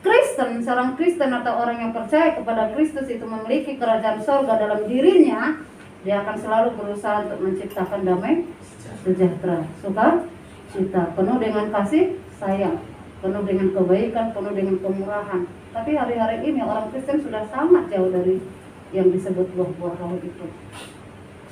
Kristen, seorang Kristen atau orang yang percaya kepada Kristus itu memiliki kerajaan surga dalam dirinya, dia akan selalu berusaha untuk menciptakan damai sejahtera, sukacita, penuh dengan kasih sayang, penuh dengan kebaikan, penuh dengan kemurahan. Tapi hari-hari ini orang Kristen sudah sangat jauh dari yang disebut buah-buah roh itu.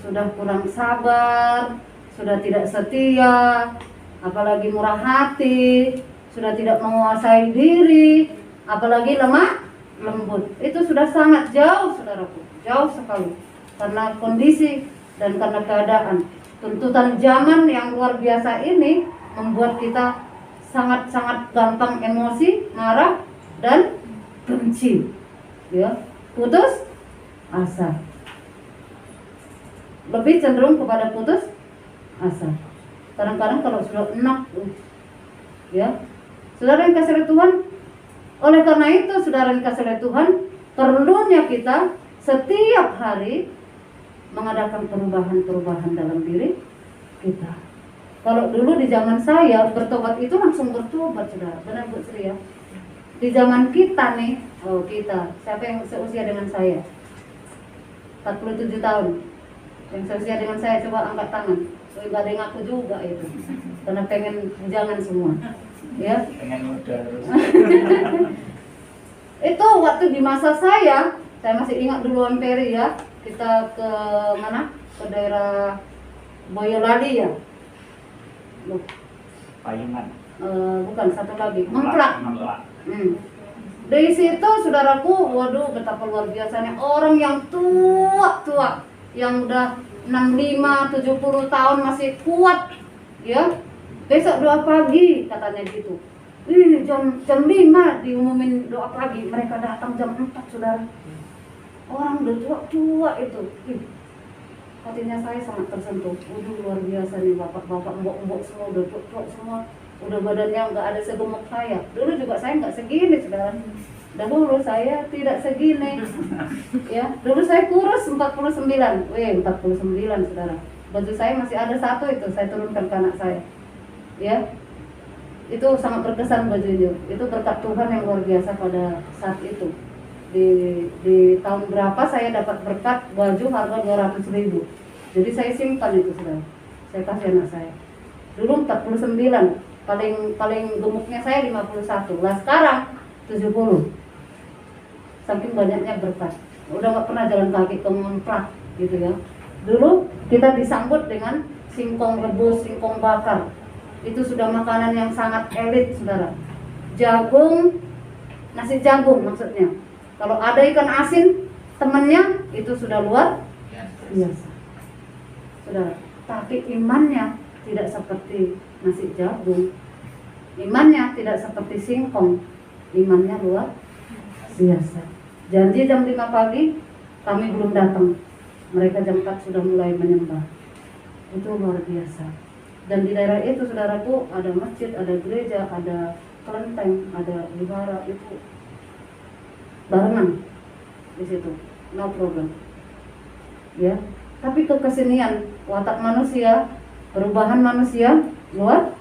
Sudah kurang sabar, sudah tidak setia, apalagi murah hati, sudah tidak menguasai diri, apalagi lemah lembut. Itu sudah sangat jauh, saudaraku, jauh sekali. Karena kondisi dan karena keadaan, tuntutan zaman yang luar biasa ini membuat kita sangat-sangat gampang emosi, marah, dan benci, ya, putus asa, lebih cenderung kepada putus asa. Kadang-kadang kalau sudah enak, ya, saudara yang kasih oleh Tuhan. Oleh karena itu, saudara yang kasih oleh Tuhan, perlunya kita setiap hari mengadakan perubahan-perubahan dalam diri kita. Kalau dulu di zaman saya bertobat itu langsung bertobat, saudara, benar Bu Sri ya? Di zaman kita nih, siapa yang seusia dengan saya? 47 tahun. Yang seusia dengan saya coba angkat tangan. Enggak ada yang ngaku juga itu. Karena pengen jangan semua. Ya. Pengen muda terus. Itu waktu di masa saya masih ingat dulu Amperi ya. Kita ke mana? Ke daerah Boyolali ya. Payungan. Bukan, satu lagi, Memplak. Di situ saudaraku, waduh betapa luar biasanya orang yang tua, yang udah 65, 70 tahun masih kuat, ya. Besok doa pagi katanya gitu. Jam 5 diumumin doa pagi, mereka datang jam 4, saudara. Orang udah tua itu. Hatinya saya sangat tersentuh. Waduh luar biasa nih bapak-bapak, mbok-mbok semua udah tua semua. Udah badannya nggak ada segemuk saya. Dulu juga saya nggak segini, saudara. Dahulu saya tidak segini. Ya, dulu saya kurus 49. 49, saudara. Baju saya masih ada satu itu, saya turunkan ke anak saya. Ya. Itu sangat berkesan bajunya. Itu berkat Tuhan yang luar biasa pada saat itu. Di tahun berapa saya dapat berkat baju harga 200.000. Jadi saya simpan itu, saudara. Saya kasih anak saya. Dulu 49, paling gemuknya saya 51. Lah sekarang 70. Saking banyaknya berkat. Udah nggak pernah jalan kaki ke Memplak gitu ya. Dulu kita disambut dengan singkong rebus, singkong bakar. Itu sudah makanan yang sangat elit, saudara. Jagung, nasi jagung maksudnya. Kalau ada ikan asin, temennya itu sudah luar biasa, saudara. Tapi imannya tidak seperti nasi jagung, imannya tidak seperti singkong, imannya luar biasa. Janji jam 5 pagi, kami belum datang, mereka jam 4 sudah mulai menyembah. Itu luar biasa. Dan di daerah itu, saudaraku, ada masjid, ada gereja, ada kelenteng, ada wihara, itu barengan di situ, no problem. Ya, tapi kekesenian watak manusia, perubahan manusia luar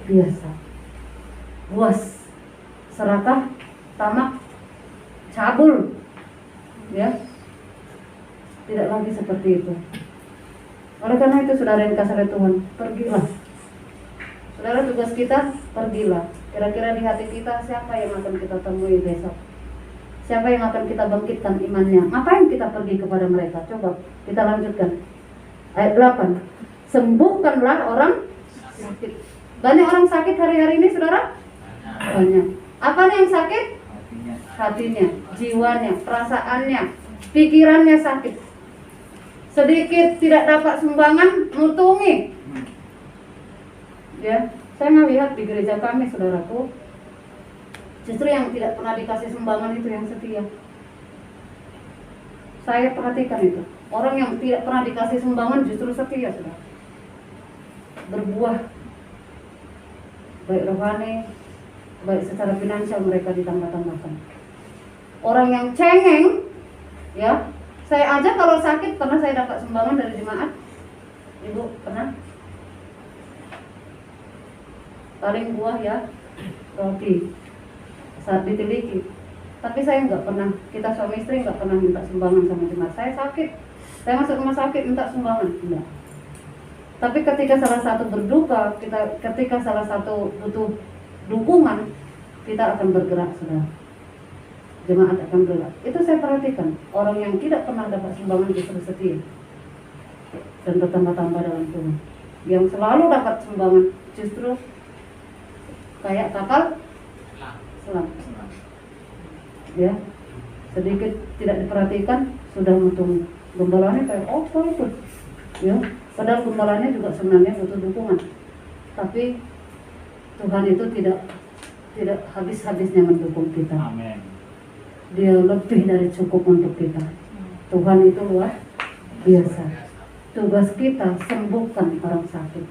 biasa. Luas, serakah, tamak, cabul. Ya. Tidak lagi seperti itu. Oleh karena itu saudara yang dikasih oleh Tuhan, pergilah. Saudara, tugas kita pergilah. Kira-kira di hati kita siapa yang akan kita temui besok? Siapa yang akan kita bangkitkan imannya? Ngapain kita pergi kepada mereka? Coba kita lanjutkan. Ayat 8. Sembuhkanlah orang sakit. Banyak orang sakit hari-hari ini, saudara? Banyak. Apanya yang sakit? Hatinya. Hatinya, jiwanya, perasaannya, pikirannya sakit. Sedikit tidak dapat sumbangan, mutungi. Ya, saya melihat di gereja kami, saudaraku, justru yang tidak pernah dikasih sumbangan itu yang setia. Saya perhatikan itu. Orang yang tidak pernah dikasih sumbangan justru setia, saudara. Berbuah, baik rohani, baik secara finansial mereka ditambah-tambahkan. Orang yang cengeng, ya, saya aja kalau sakit pernah saya dapat sumbangan dari jemaat. Ibu pernah? Paling buah ya, roti saat ditiliki. Tapi saya nggak pernah, kita suami istri nggak pernah minta sumbangan sama jemaat. Saya sakit, saya masuk rumah sakit minta sumbangan, enggak. Tapi ketika salah satu berduka, ketika salah satu butuh dukungan, kita akan bergerak, saudara. Jemaat akan bergerak. Itu saya perhatikan. Orang yang tidak pernah dapat sumbangan justru setia dan bertambah-tambah dalam Tuhan. Yang selalu dapat sumbangan justru kayak kapal selam. Ya, sedikit tidak diperhatikan sudah mutung. Gembalanya kayak itu, ya. Padahal gembalanya juga sebenarnya butuh dukungan. Tapi Tuhan itu tidak habis-habisnya mendukung kita. Amin. Dia lebih dari cukup untuk kita. Tuhan itu luar biasa. Tugas kita sembuhkan orang sakit.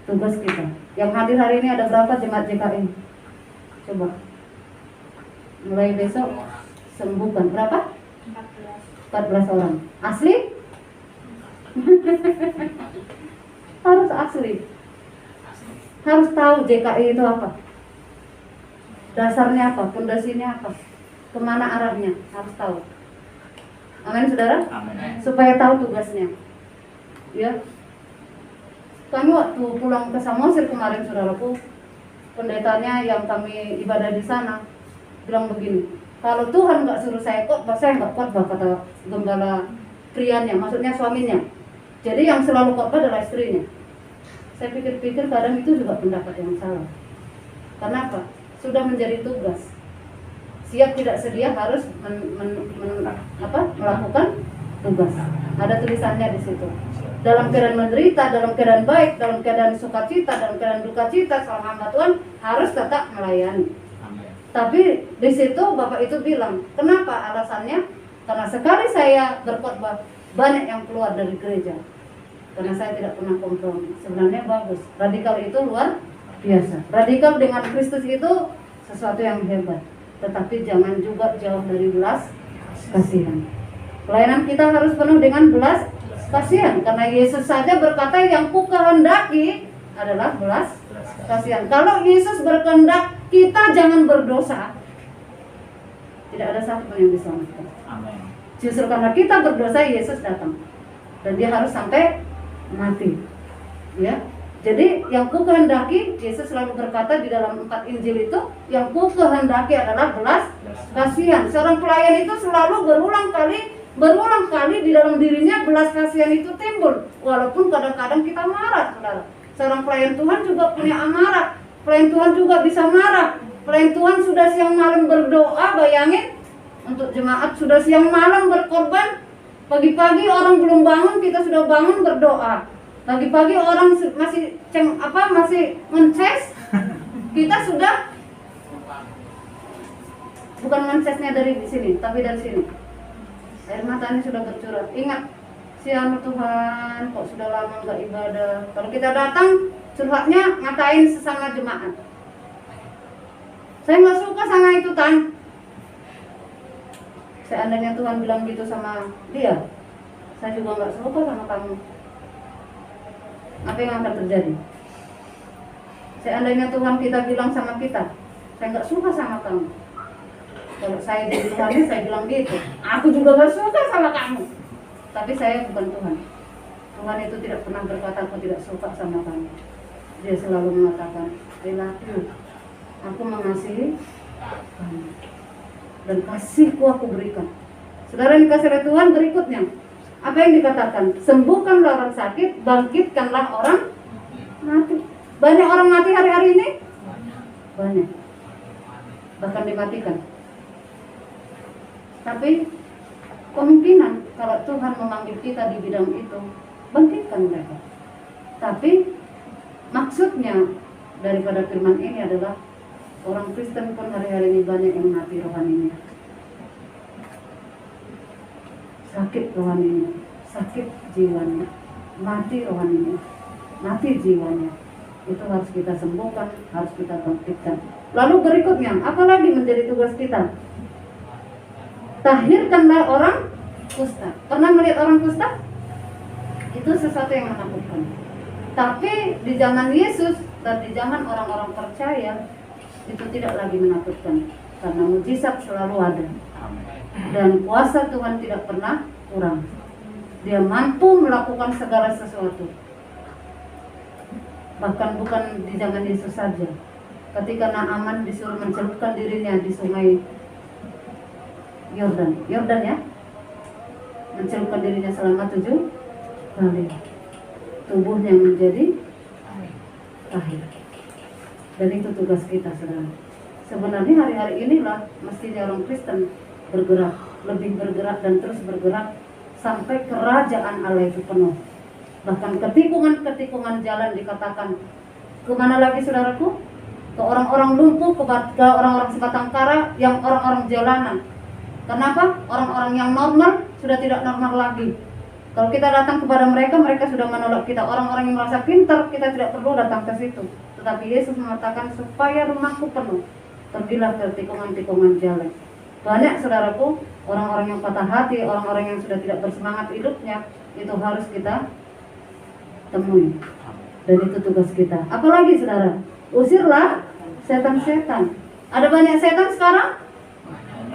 Tugas kita. Yang hadir hari ini ada berapa jemaat JKI? Coba. Mulai besok sembuhkan berapa? 14 orang. Asli? Harus asli. Harus tahu JKI itu apa. Dasarnya apa, pondasinya apa, kemana arahnya, harus tahu. Amin, saudara? Amin. Supaya tahu tugasnya. Ya. Kami waktu pulang ke Samosir kemarin, saudaraku, pendetanya yang kami ibadah di sana bilang begini, kalau Tuhan nggak suruh saya khotbah, saya nggak khotbah, kata gembala prianya, maksudnya suaminya. Jadi yang selalu khotbah adalah istrinya. Saya pikir-pikir kadang itu juga pendapat yang salah. Kenapa? Sudah menjadi tugas. Siap tidak sedia harus melakukan tugas. Ada tulisannya di situ. Dalam keadaan menderita, dalam keadaan baik, dalam keadaan sukacita, dalam keadaan duka cita, seorang hamba Tuhan harus tetap melayani. Amin. Tapi di situ Bapak itu bilang, kenapa alasannya? Karena sekali saya berkhotbah banyak yang keluar dari gereja. Karena saya tidak pernah kompromi. Sebenarnya bagus. Radikal itu luar biasa. Radikal dengan Kristus itu sesuatu yang hebat. Tetapi jangan juga jauh dari belas kasihan. Pelayanan kita harus penuh dengan belas kasihan. Karena Yesus saja berkata yang ku kehendaki adalah belas kasihan. Kalau Yesus berkehendak kita jangan berdosa, tidak ada satu pun yang diselamatkan. Amin. Justru karena kita berdosa Yesus datang. Dan dia harus sampai mati. Ya. Jadi yang ku kehendaki, Yesus selalu berkata di dalam 4 Injil itu, yang ku kehendaki adalah belas kasihan. Seorang pelayan itu selalu berulang kali di dalam dirinya belas kasihan itu timbul. Walaupun kadang-kadang kita marah, saudara. Seorang pelayan Tuhan juga punya amarah. Pelayan Tuhan juga bisa marah. Pelayan Tuhan sudah siang malam berdoa, bayangin. Untuk jemaat sudah siang malam berkorban. Pagi-pagi orang belum bangun, kita sudah bangun berdoa. Pagi-pagi orang masih mences, kita sudah bukan mencesnya dari sini, tapi dari sini. Air matanya sudah bercurah. Ingat, siapa Tuhan, kok sudah lama nggak ibadah. Kalau kita datang, curhatnya ngatain sesama jemaat. Saya nggak suka sama itu, Tan. Seandainya Tuhan bilang gitu sama dia, saya juga nggak suka sama kamu. Apa yang akan terjadi? Seandainya Tuhan kita bilang sama kita, saya nggak suka sama kamu. Kalau saya di Tuhan, saya bilang gitu. Aku juga nggak suka sama kamu. Tapi saya bukan Tuhan. Tuhan itu tidak pernah berkata aku tidak suka sama kamu. Dia selalu mengatakan I love you. Aku mengasihi kamu. Dan kasihku aku berikan. Saudara yang dikasih oleh Tuhan, berikutnya apa yang dikatakan? Sembuhkanlah orang sakit, bangkitkanlah orang mati. Banyak orang mati hari-hari ini? Banyak. Bahkan dimatikan. Tapi kemungkinan kalau Tuhan memanggil kita di bidang itu, bangkitkan mereka. Tapi maksudnya daripada firman ini adalah orang Kristen pun hari-hari ini banyak yang mati rohaninya. Sakit rohaninya, sakit jiwanya, mati rohaninya, mati jiwanya. Itu harus kita sembuhkan, harus kita bangkitkan. Lalu berikutnya, apa lagi menjadi tugas kita? Tahirkanlah orang kusta. Pernah melihat orang kusta? Itu sesuatu yang menakutkan. Tapi di zaman Yesus dan di zaman orang-orang percaya itu tidak lagi menakutkan, karena mujizat selalu ada. Dan kuasa Tuhan tidak pernah kurang. Dia mampu melakukan segala sesuatu. Bahkan bukan di zaman Yesus saja. Ketika Naaman disuruh mencelupkan dirinya di sungai Yordan ya, mencelupkan dirinya selama 7 kali, tubuhnya menjadi air. Dan itu tugas kita, saudara. Sebenarnya hari-hari inilah mestinya orang Kristen bergerak, lebih bergerak dan terus bergerak sampai kerajaan Allah itu penuh. Bahkan ketikungan-ketikungan jalan dikatakan kemana lagi, saudaraku? Ke orang-orang lumpuh, ke orang-orang sebatang kara, yang orang-orang jalanan. Kenapa? Orang-orang yang normal sudah tidak normal lagi. Kalau kita datang kepada mereka, mereka sudah menolak kita. Orang-orang yang merasa pintar, kita tidak perlu datang ke situ. Tetapi Yesus mengatakan supaya rumahku penuh, pergilah ke tikungan-tikungan jalan. Banyak, saudaraku, orang-orang yang patah hati, orang-orang yang sudah tidak bersemangat hidupnya, itu harus kita temui. Dan itu tugas kita. Apalagi, saudara? Usirlah setan-setan. Ada banyak setan sekarang?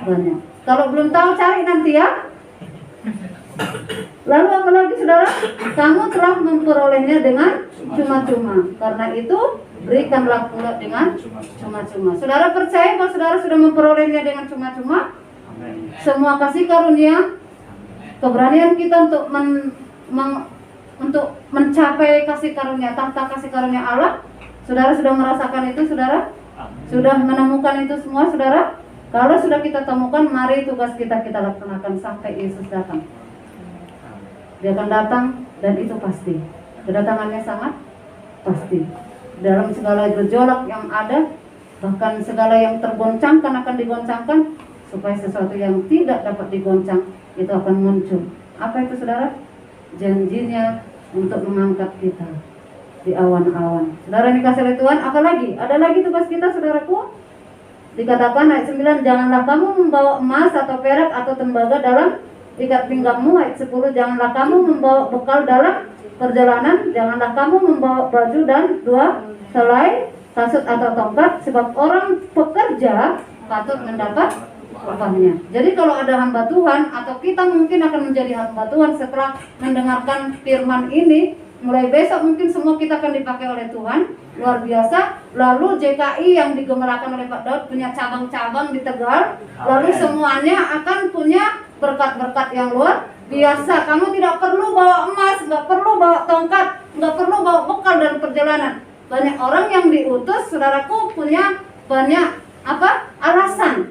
Banyak. Kalau belum tahu, cari nanti ya. Lalu apa lagi, saudara? Kamu telah memperolehnya dengan cuma-cuma. Karena itu berikanlah pula dengan cuma-cuma. Saudara percaya bahwa saudara sudah memperolehnya dengan cuma-cuma? Semua kasih karunia, keberanian kita untuk mencapai kasih karunia, tahta kasih karunia Allah. Saudara sudah merasakan itu, saudara? Sudah menemukan itu semua, saudara? Kalau sudah kita temukan, mari tugas kita laksanakan sampai Yesus datang. Dia akan datang dan itu pasti. Kedatangannya sangat pasti. Dalam segala gejolak yang ada, bahkan segala yang tergoncangkan akan digoncangkan, supaya sesuatu yang tidak dapat digoncang itu akan muncul. Apa itu, saudara? Janjinya untuk mengangkat kita di awan-awan. Saudara dikasih oleh Tuhan, apa lagi? Ada lagi tugas kita, saudaraku? Dikatakan ayat 9, janganlah kamu membawa emas atau perak atau tembaga dalam ikat pinggangmu. Ayat 10, janganlah kamu membawa bekal dalam perjalanan. Janganlah kamu membawa baju dan 2 helai, kasut atau tongkat, sebab orang pekerja patut mendapat upahnya. Jadi kalau ada hamba Tuhan, atau kita mungkin akan menjadi hamba Tuhan setelah mendengarkan firman ini, mulai besok mungkin semua kita akan dipakai oleh Tuhan, luar biasa. Lalu JKI yang digemerlakan oleh Pak Daud punya cabang-cabang di Tegal. Lalu semuanya akan punya berkat-berkat yang luar biasa. Kamu tidak perlu bawa emas, nggak perlu bawa tongkat, nggak perlu bawa bekal dalam perjalanan. Banyak orang yang diutus, saudaraku, punya banyak alasan,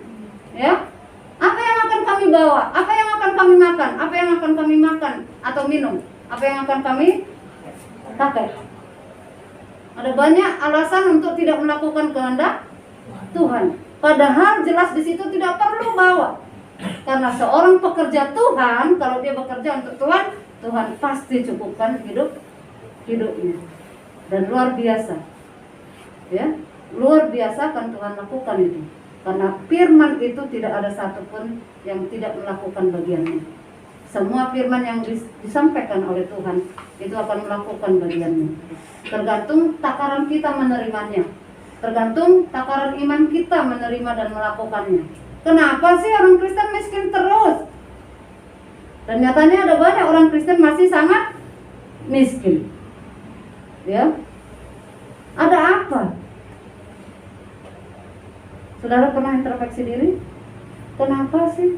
ya. Apa yang akan kami bawa? Apa yang akan kami makan? Apa yang akan kami makan atau minum? Apa yang akan kami pakai? Ada banyak alasan untuk tidak melakukan kehendak Tuhan. Padahal jelas di situ tidak perlu bawa. Karena seorang pekerja Tuhan, kalau dia bekerja untuk Tuhan, Tuhan pasti cukupkan hidupnya. Dan luar biasa. Ya, luar biasa kan Tuhan lakukan itu. Karena firman itu tidak ada satupun yang tidak melakukan bagiannya. Semua firman yang disampaikan oleh Tuhan itu akan melakukan bagiannya. Tergantung takaran kita menerimanya. Tergantung takaran iman kita menerima dan melakukannya. Kenapa sih orang Kristen miskin terus? Dan nyatanya ada banyak orang Kristen masih sangat miskin. Ya. Ada apa? Saudara pernah introspeksi diri? Kenapa sih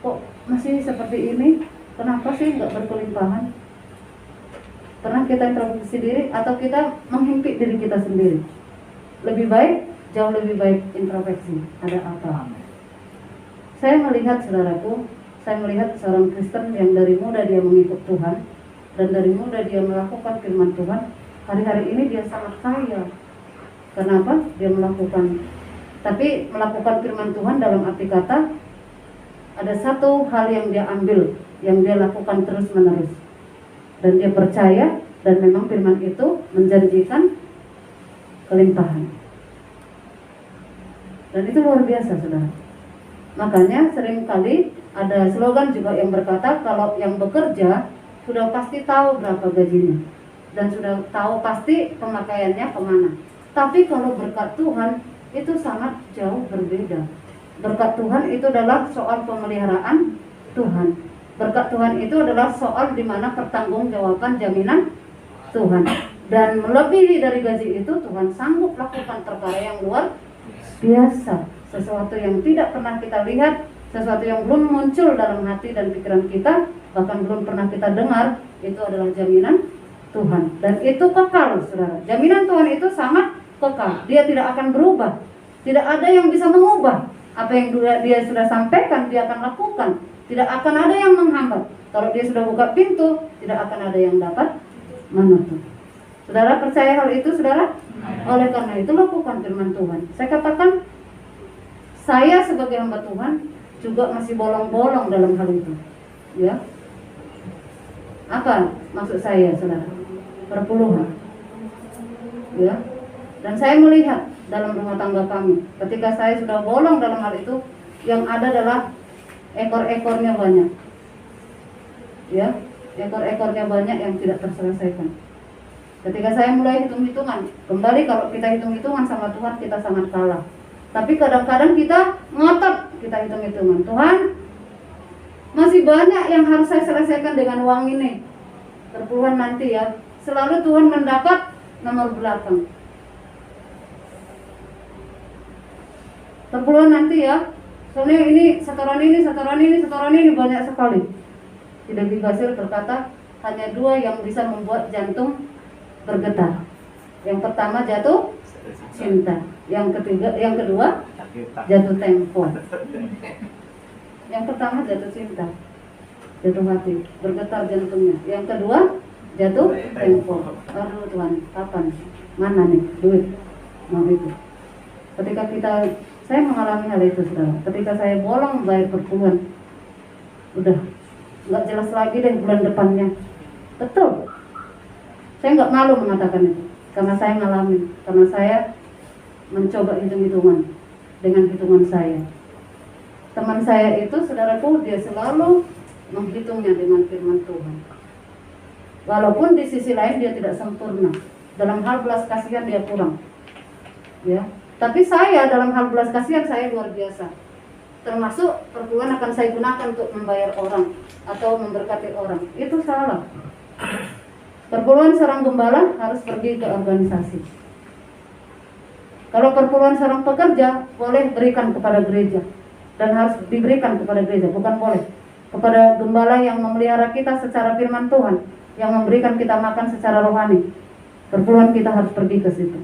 kok masih seperti ini? Kenapa sih nggak berkelimpahan? Pernah kita introspeksi diri atau kita menghimpit diri kita sendiri? Lebih baik, jauh lebih baik introspeksi. Ada apa? Saya melihat, saudaraku, saya melihat seorang Kristen yang dari muda dia mengikut Tuhan dan dari muda dia melakukan firman Tuhan. Hari-hari ini dia sangat kaya. Kenapa? Dia melakukan firman Tuhan dalam arti kata ada satu hal yang dia ambil, yang dia lakukan terus menerus. Dan dia percaya dan memang firman itu menjanjikan kelimpahan. Dan itu luar biasa, saudara. Makanya seringkali ada slogan juga yang berkata kalau yang bekerja sudah pasti tahu berapa gajinya dan sudah tahu pasti pemakaiannya kemana. Tapi kalau berkat Tuhan itu sangat jauh berbeda. Berkat Tuhan itu adalah soal pemeliharaan Tuhan. Berkat Tuhan itu adalah soal di mana pertanggungjawaban jaminan Tuhan. Dan melebihi dari gaji itu Tuhan sanggup lakukan perkara yang luar biasa. Sesuatu yang tidak pernah kita lihat, sesuatu yang belum muncul dalam hati dan pikiran kita, bahkan belum pernah kita dengar, itu adalah jaminan Tuhan. Dan itu kekal, saudara. Jaminan Tuhan itu sangat kekal. Dia tidak akan berubah. Tidak ada yang bisa mengubah. Apa yang dia sudah sampaikan, dia akan lakukan. Tidak akan ada yang menghambat. Kalau dia sudah buka pintu, tidak akan ada yang dapat menutup. Saudara percaya hal itu, saudara? Oleh karena itu lakukan firman Tuhan. Saya katakan, saya sebagai hamba Tuhan juga masih bolong-bolong dalam hal itu. Ya. Apa maksud saya, saudara? Perpuluhan. Ya. Dan saya melihat dalam rumah tangga kami, ketika saya sudah bolong dalam hal itu, yang ada adalah ekor-ekornya banyak. Ya, ekor-ekornya banyak yang tidak terselesaikan. Ketika saya mulai hitung-hitungan, kembali kalau kita hitung-hitungan sama Tuhan kita sangat kalah. Tapi kadang-kadang kita ngotot, kita hitung-hitungan. Tuhan, masih banyak yang harus saya selesaikan dengan uang ini. Perpuluhan nanti ya. Selalu Tuhan mendapat nomor belakang. Perpuluhan nanti ya. Soalnya ini setoran ini banyak sekali. Tidak Basir berkata hanya dua yang bisa membuat jantung bergetar. Yang pertama jatuh cinta, yang kedua jatuh tempo. Yang pertama jatuh cinta, jatuh hati, bergetar jantungnya. Yang kedua jatuh tempo. Aduh Tuhan, kapan? Mana nih duit? Mau itu. Saya mengalami hal itu, saudara. Ketika saya bolong bayar perpuluhan, udah nggak jelas lagi deh bulan depannya. Betul. Saya nggak malu mengatakan itu, karena saya ngalamin, karena saya mencoba hitung-hitungan dengan hitungan saya. Teman saya itu, saudaraku, dia selalu menghitungnya dengan firman Tuhan. Walaupun di sisi lain dia tidak sempurna, dalam hal belas kasihan dia kurang, ya. Tapi saya dalam hal belas kasihan saya luar biasa. Termasuk perpuluhan akan saya gunakan untuk membayar orang atau memberkati orang. Itu salah. Perpuluhan seorang gembala harus pergi ke organisasi. Kalau perpuluhan seorang pekerja boleh berikan kepada gereja dan harus diberikan kepada gereja, bukan boleh kepada gembala yang memelihara kita secara firman Tuhan, yang memberikan kita makan secara rohani. Perpuluhan kita harus pergi ke situ.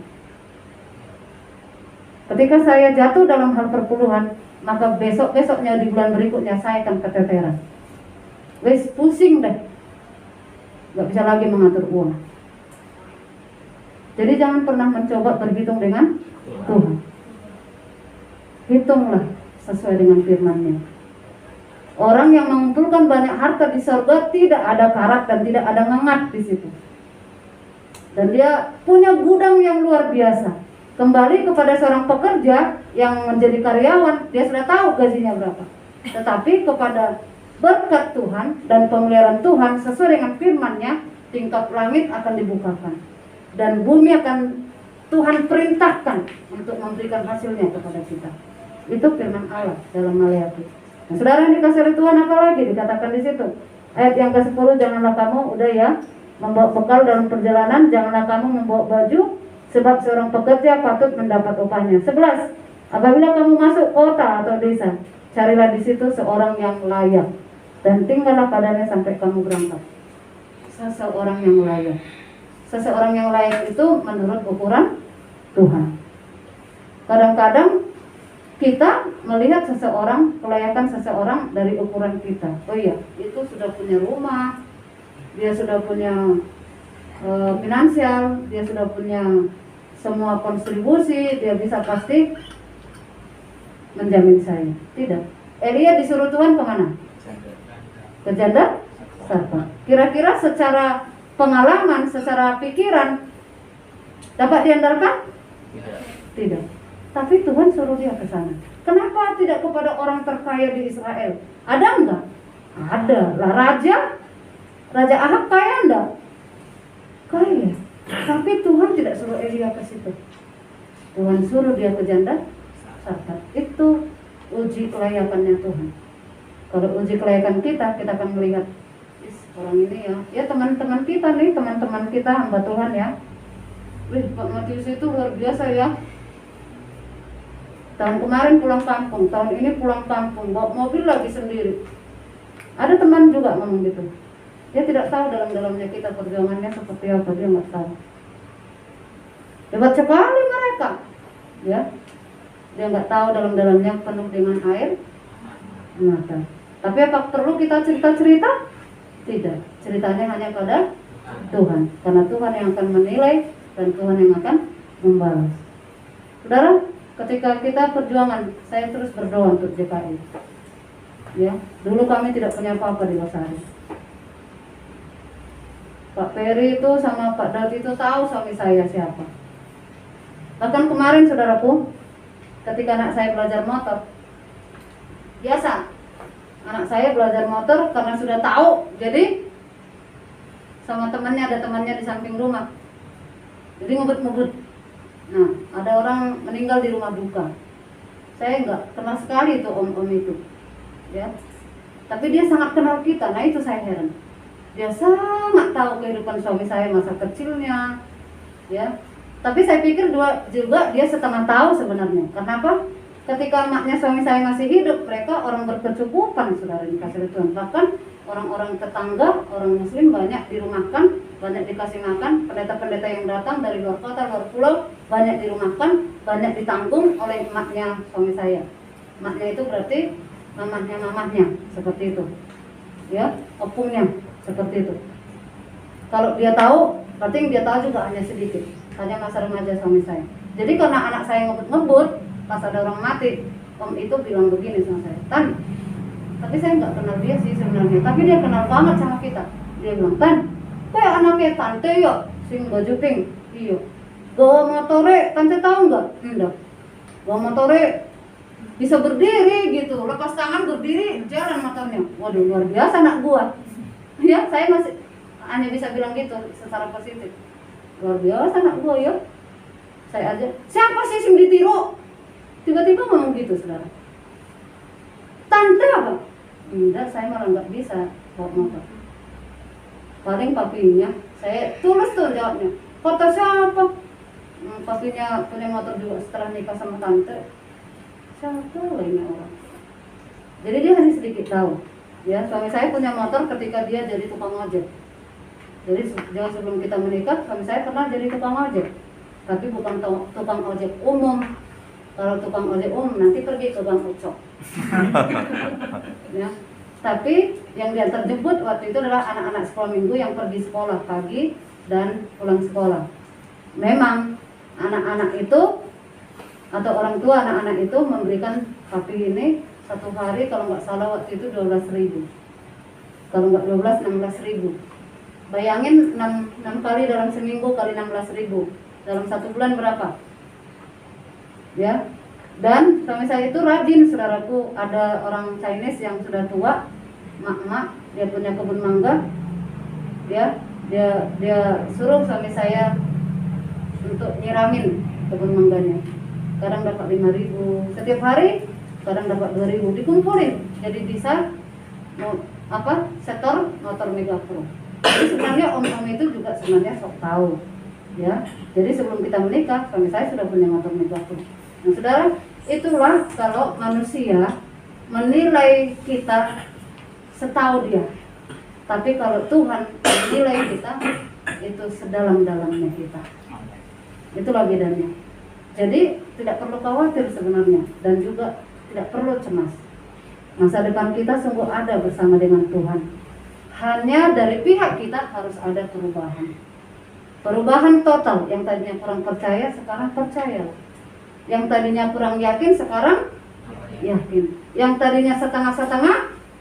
Ketika saya jatuh dalam hal perpuluhan, maka besok-besoknya di bulan berikutnya saya akan keteteran. Wes pusing deh, gak bisa lagi mengatur uang. Jadi jangan pernah mencoba berhitung dengan Tuhan. Hitunglah sesuai dengan firman-Nya. Orang yang mengumpulkan banyak harta di surga tidak ada karat dan tidak ada ngengat di situ. Dan dia punya gudang yang luar biasa. Kembali kepada seorang pekerja yang menjadi karyawan, dia sudah tahu gajinya berapa. Tetapi kepada berkat Tuhan dan pemeliharaan Tuhan sesuai dengan firman-Nya, tingkap langit akan dibukakan dan bumi akan Tuhan perintahkan untuk memberikan hasilnya kepada kita. Itu firman Allah dalam Maleakhi. Nah, saudara yang dikasih oleh Tuhan, apa lagi dikatakan di situ? Ayat yang ke-10, janganlah kamu, udah ya, membawa bekal dalam perjalanan, janganlah kamu membawa baju, sebab seorang pekerja patut mendapat upahnya. 11, apabila kamu masuk kota atau desa, carilah di situ seorang yang layak, dan tinggallah padanya sampai kamu berangkat. Seseorang yang layak. Seseorang yang layak itu menurut ukuran Tuhan. Kadang-kadang kita melihat seseorang, kelayakan seseorang dari ukuran kita. Oh iya, itu sudah punya rumah, dia sudah punya finansial, dia sudah punya semua kontribusi, dia bisa pasti menjamin saya. Tidak. Elia disuruh Tuhan kemana? Ke janda Sarfat. Kira-kira secara pengalaman, secara pikiran dapat diandalkan? Tidak. Tapi Tuhan suruh dia ke sana. Kenapa tidak kepada orang terkaya di Israel? Ada enggak? Ada. Lah Raja Ahab kaya enggak? Kaya. Tapi Tuhan tidak suruh Elia ke situ. Tuhan suruh dia ke janda Sarfat. Itu uji kelayakannya Tuhan. Kalau uji kelayakan kita akan melihat orang ini ya teman-teman kita nih, teman-teman kita hamba Tuhan ya. Wih, Pak Matius itu luar biasa ya. Tahun kemarin pulang kampung, tahun ini pulang kampung, bawa mobil lagi sendiri. Ada teman juga ngomong gitu. Dia tidak tahu dalam-dalamnya kita perjuangannya seperti apa, dia nggak tahu. Hebat sekali mereka, ya. Dia nggak tahu dalam-dalamnya penuh dengan air mata. Tapi apa perlu kita cerita-cerita? Tidak. Ceritanya hanya pada Tuhan, karena Tuhan yang akan menilai dan Tuhan yang akan membalas. Saudara, ketika kita perjuangan, saya terus berdoa untuk JKI. Ya, dulu kami tidak punya apa-apa di Losari. Pak Peri itu sama Pak Daud itu tahu suami saya siapa. Bahkan kemarin saudaraku, ketika anak saya belajar motor, biasa anak saya belajar motor karena sudah tahu, jadi sama temannya, ada temannya di samping rumah, jadi ngebut-ngebut. Nah, ada orang meninggal di rumah duka. Saya enggak kenal sekali itu om-om itu, ya. Tapi dia sangat kenal kita. Nah itu saya heran. Dia sangat tahu kehidupan suami saya masa kecilnya, ya. Tapi saya pikir juga dia setengah tahu sebenarnya. Kenapa? Ketika maknya suami saya masih hidup, mereka orang berkecukupan, saudara, dikasih Tuhan. Bahkan orang-orang tetangga, orang Muslim banyak dirumahkan, banyak dikasih makan. Pendeta-pendeta yang datang dari luar kota, luar pulau, banyak dirumahkan, banyak ditanggung oleh emaknya suami saya. Emaknya itu berarti mamahnya, seperti itu. Ya, opungnya, seperti itu. Kalau dia tahu, berarti yang dia tahu juga hanya sedikit, hanya masa remaja suami saya. Jadi karena anak saya ngebut-ngebut, pas ada orang mati, om itu bilang begini sama saya, Tan, tapi saya nggak kenal dia sih sebenarnya, tapi dia kenal banget sama kita. Dia bilang, Tan, kayak anaknya tante ya, sing baju pink, iya. Bawa motore, tante tahu nggak? Enggak. Bawa motore bisa berdiri gitu, lepas tangan berdiri, jalan motornya. Waduh, luar biasa anak gua. Ya, saya masih hanya bisa bilang gitu secara positif. Luar biasa anak gua ya. Saya aja, siapa sih sing ditiru? Tiba-tiba ngomong gitu, saudara. Tante apa? Enggak, saya malah nggak bisa bawa motor. Paling papinya, saya tulus tuh jawabnya. Kata siapa? Papinya punya motor juga setelah nikah sama tante. Siapa lainnya orang? Jadi dia hanya sedikit tahu. Ya, suami saya punya motor ketika dia jadi tukang ojek. Jadi jauh sebelum kita menikah, suami saya pernah jadi tukang ojek. Tapi bukan tukang ojek umum. Kalau tukang ojek umum nanti pergi ke Bang Ucok. Ya. Tapi yang dia terjemput waktu itu adalah anak-anak sekolah minggu yang pergi sekolah pagi dan pulang sekolah. Memang anak-anak itu atau orang tua anak-anak itu memberikan papi ini satu hari kalau nggak salah waktu itu 12.000. Kalau nggak 12, 16.000. Bayangin 6 kali dalam seminggu kali 16.000. Dalam 1 bulan berapa? Ya. Dan suami saya itu rajin, saudaraku. Ada orang Chinese yang sudah tua, mak-mak, dia punya kebun mangga. Dia suruh suami saya untuk nyiramin kebun mangganya. Kadang dapat 5.000 setiap hari, kadang dapat 2.000, dikumpulin. Jadi bisa sektor motor Megapro. Jadi sebenarnya om-om itu juga sebenarnya sok tahu, ya. Jadi sebelum kita menikah, suami saya sudah punya motor Megapro. Nah, saudara, itulah kalau manusia menilai kita setahu dia. Tapi kalau Tuhan menilai kita itu sedalam-dalamnya kita. Itulah bedanya. Jadi tidak perlu khawatir sebenarnya dan juga tidak perlu cemas. Masa depan kita sungguh ada bersama dengan Tuhan. Hanya dari pihak kita harus ada perubahan. Perubahan total. Yang tadinya kurang percaya sekarang percaya. Yang tadinya kurang yakin sekarang yakin. Yang tadinya setengah-setengah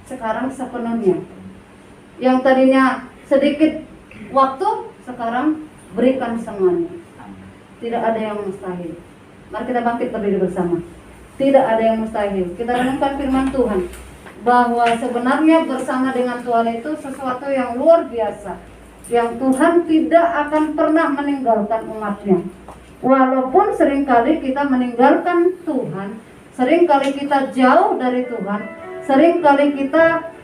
sekarang sepenuhnya. Yang tadinya sedikit waktu sekarang berikan semuanya. Tidak ada yang mustahil. Mari kita bangkit berdiri bersama. Tidak ada yang mustahil. Kita renungkan firman Tuhan bahwa sebenarnya bersama dengan Tuhan itu sesuatu yang luar biasa, yang Tuhan tidak akan pernah meninggalkan umatnya. Walaupun seringkali kita meninggalkan Tuhan, seringkali kita jauh dari Tuhan, seringkali kita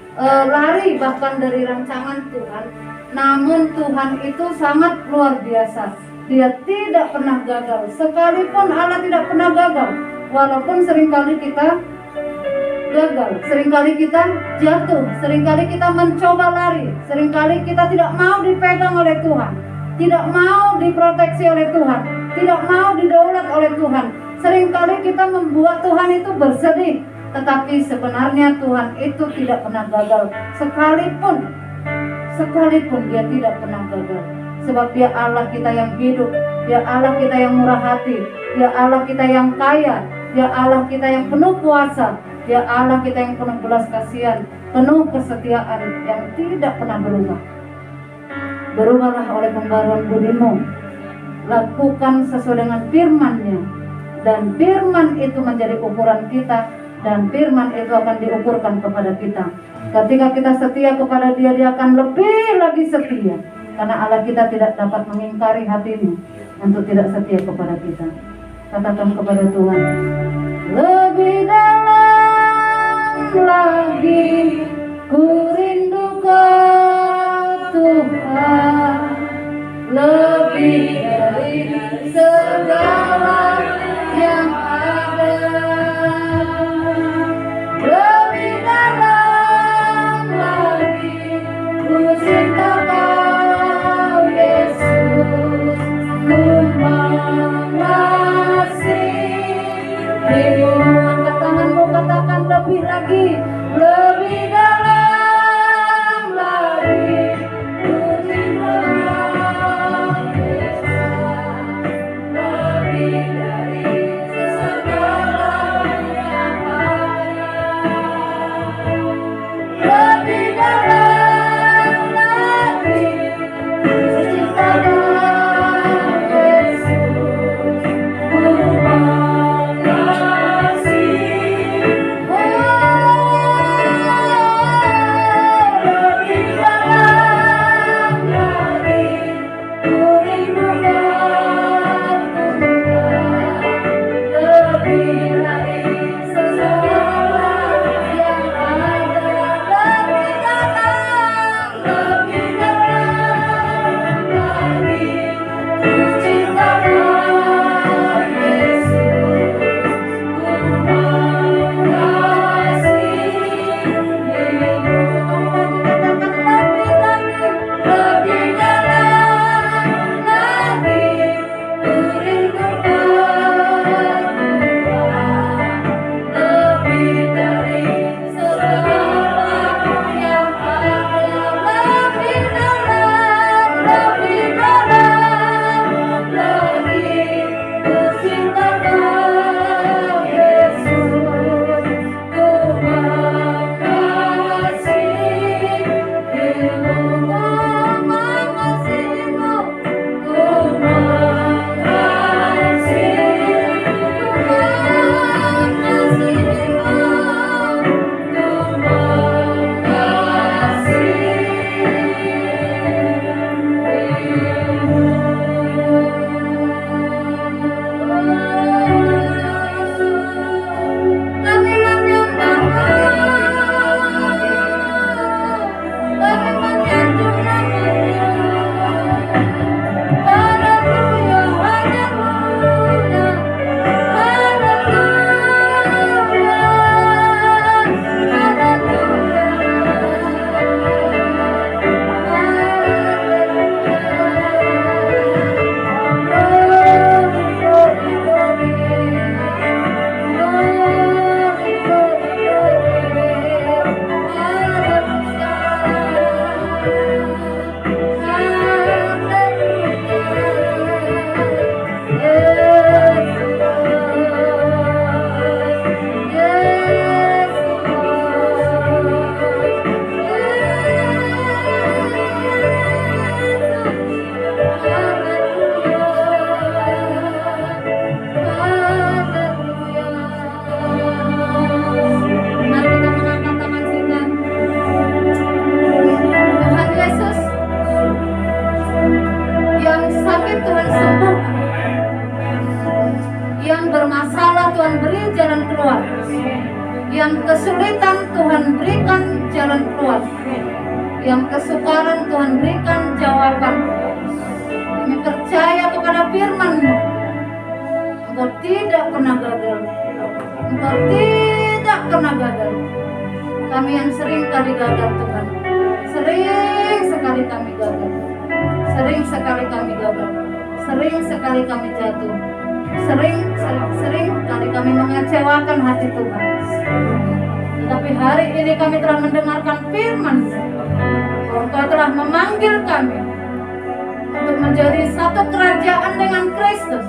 lari bahkan dari rancangan Tuhan, namun Tuhan itu sangat luar biasa. Dia tidak pernah gagal. Sekalipun Allah tidak pernah gagal, walaupun seringkali kita gagal, seringkali kita jatuh, seringkali kita mencoba lari, seringkali kita tidak mau dipegang oleh Tuhan, tidak mau diproteksi oleh Tuhan, tidak mau didaulat oleh Tuhan. Seringkali kita membuat Tuhan itu bersedih, tetapi sebenarnya Tuhan itu tidak pernah gagal. Sekalipun dia tidak pernah gagal. Sebab dia Allah kita yang hidup, dia Allah kita yang murah hati, dia Allah kita yang kaya, dia Allah kita yang penuh kuasa, dia Allah kita yang penuh belas kasihan, penuh kesetiaan yang tidak pernah berubah. Berubahlah oleh pembaruan budimu, lakukan sesuai dengan firman-Nya, dan firman itu menjadi ukuran kita, dan firman itu akan diukurkan kepada kita. Ketika kita setia kepada Dia, Dia akan lebih lagi setia. Karena Allah kita tidak dapat mengingkari hatinya untuk tidak setia kepada kita. Katakan kepada Tuhan, lebih dalam lagi ku rindu Kau Tuhan, lebih dari segala yang ada. Lebih dalam lagi ku cinta Kau Yesus, ku mengasihimu. Angkat tanganmu, katakan lebih lagi, lebih dalam lagi ku cinta Kau Yesus. keluar. Yang kesulitan Tuhan berikan jalan keluar. Yang kesukaran Tuhan berikan jawaban. Kami percaya kepada firman-Mu. Engkau tidak pernah gagal. Engkau tidak pernah gagal. Kami yang sering kali gagal Tuhan. Sering sekali kami gagal. Sering sekali kami gagal. Sering sekali kami jatuh. Sering kali kami mengecewakan hati Tuhan. Tetapi hari ini kami telah mendengarkan firman. Engkau telah memanggil kami untuk menjadi satu kerajaan dengan Kristus,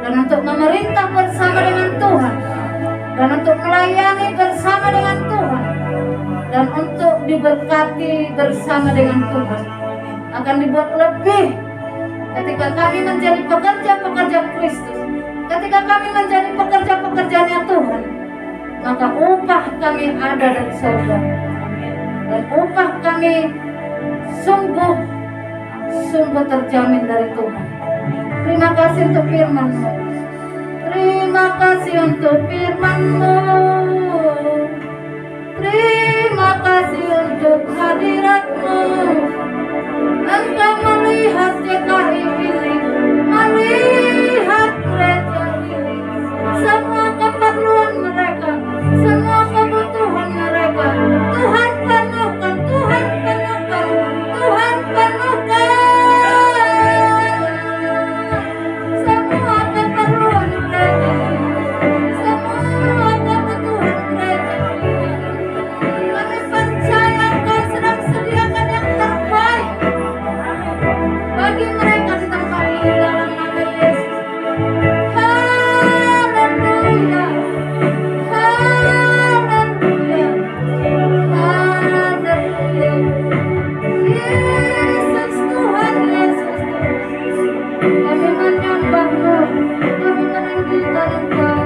dan untuk memerintah bersama dengan Tuhan, dan untuk melayani bersama dengan Tuhan, dan untuk diberkati bersama dengan Tuhan. Akan dibuat lebih ketika kami menjadi pekerja-pekerja Kristus, ketika kami menjadi pekerja-pekerjanya Tuhan, maka upah kami ada dari surga, dan upah kami sungguh terjamin dari Tuhan. Terima kasih untuk firman-Mu. Terima kasih untuk firman-Mu. Terima kasih untuk hadirat-Mu. Engkau melihat GKI ini, melihat gereja ini, semua keperluan mereka, semua kebutuhan mereka. Tuhan penuhkan, Tuhan penuhkan, Tuhan penuhkan semua keperluan mereka, semua kebutuhan mereka. Kami percaya Engkau sedang sediakan yang terbaik bagi mereka di tempat ini dalam nama Yesus. Haleluya, haleluya, haleluya. Yesus Tuhan, Yesus Tuhan. Kami menyembah-Mu, kami meninggikan Engkau.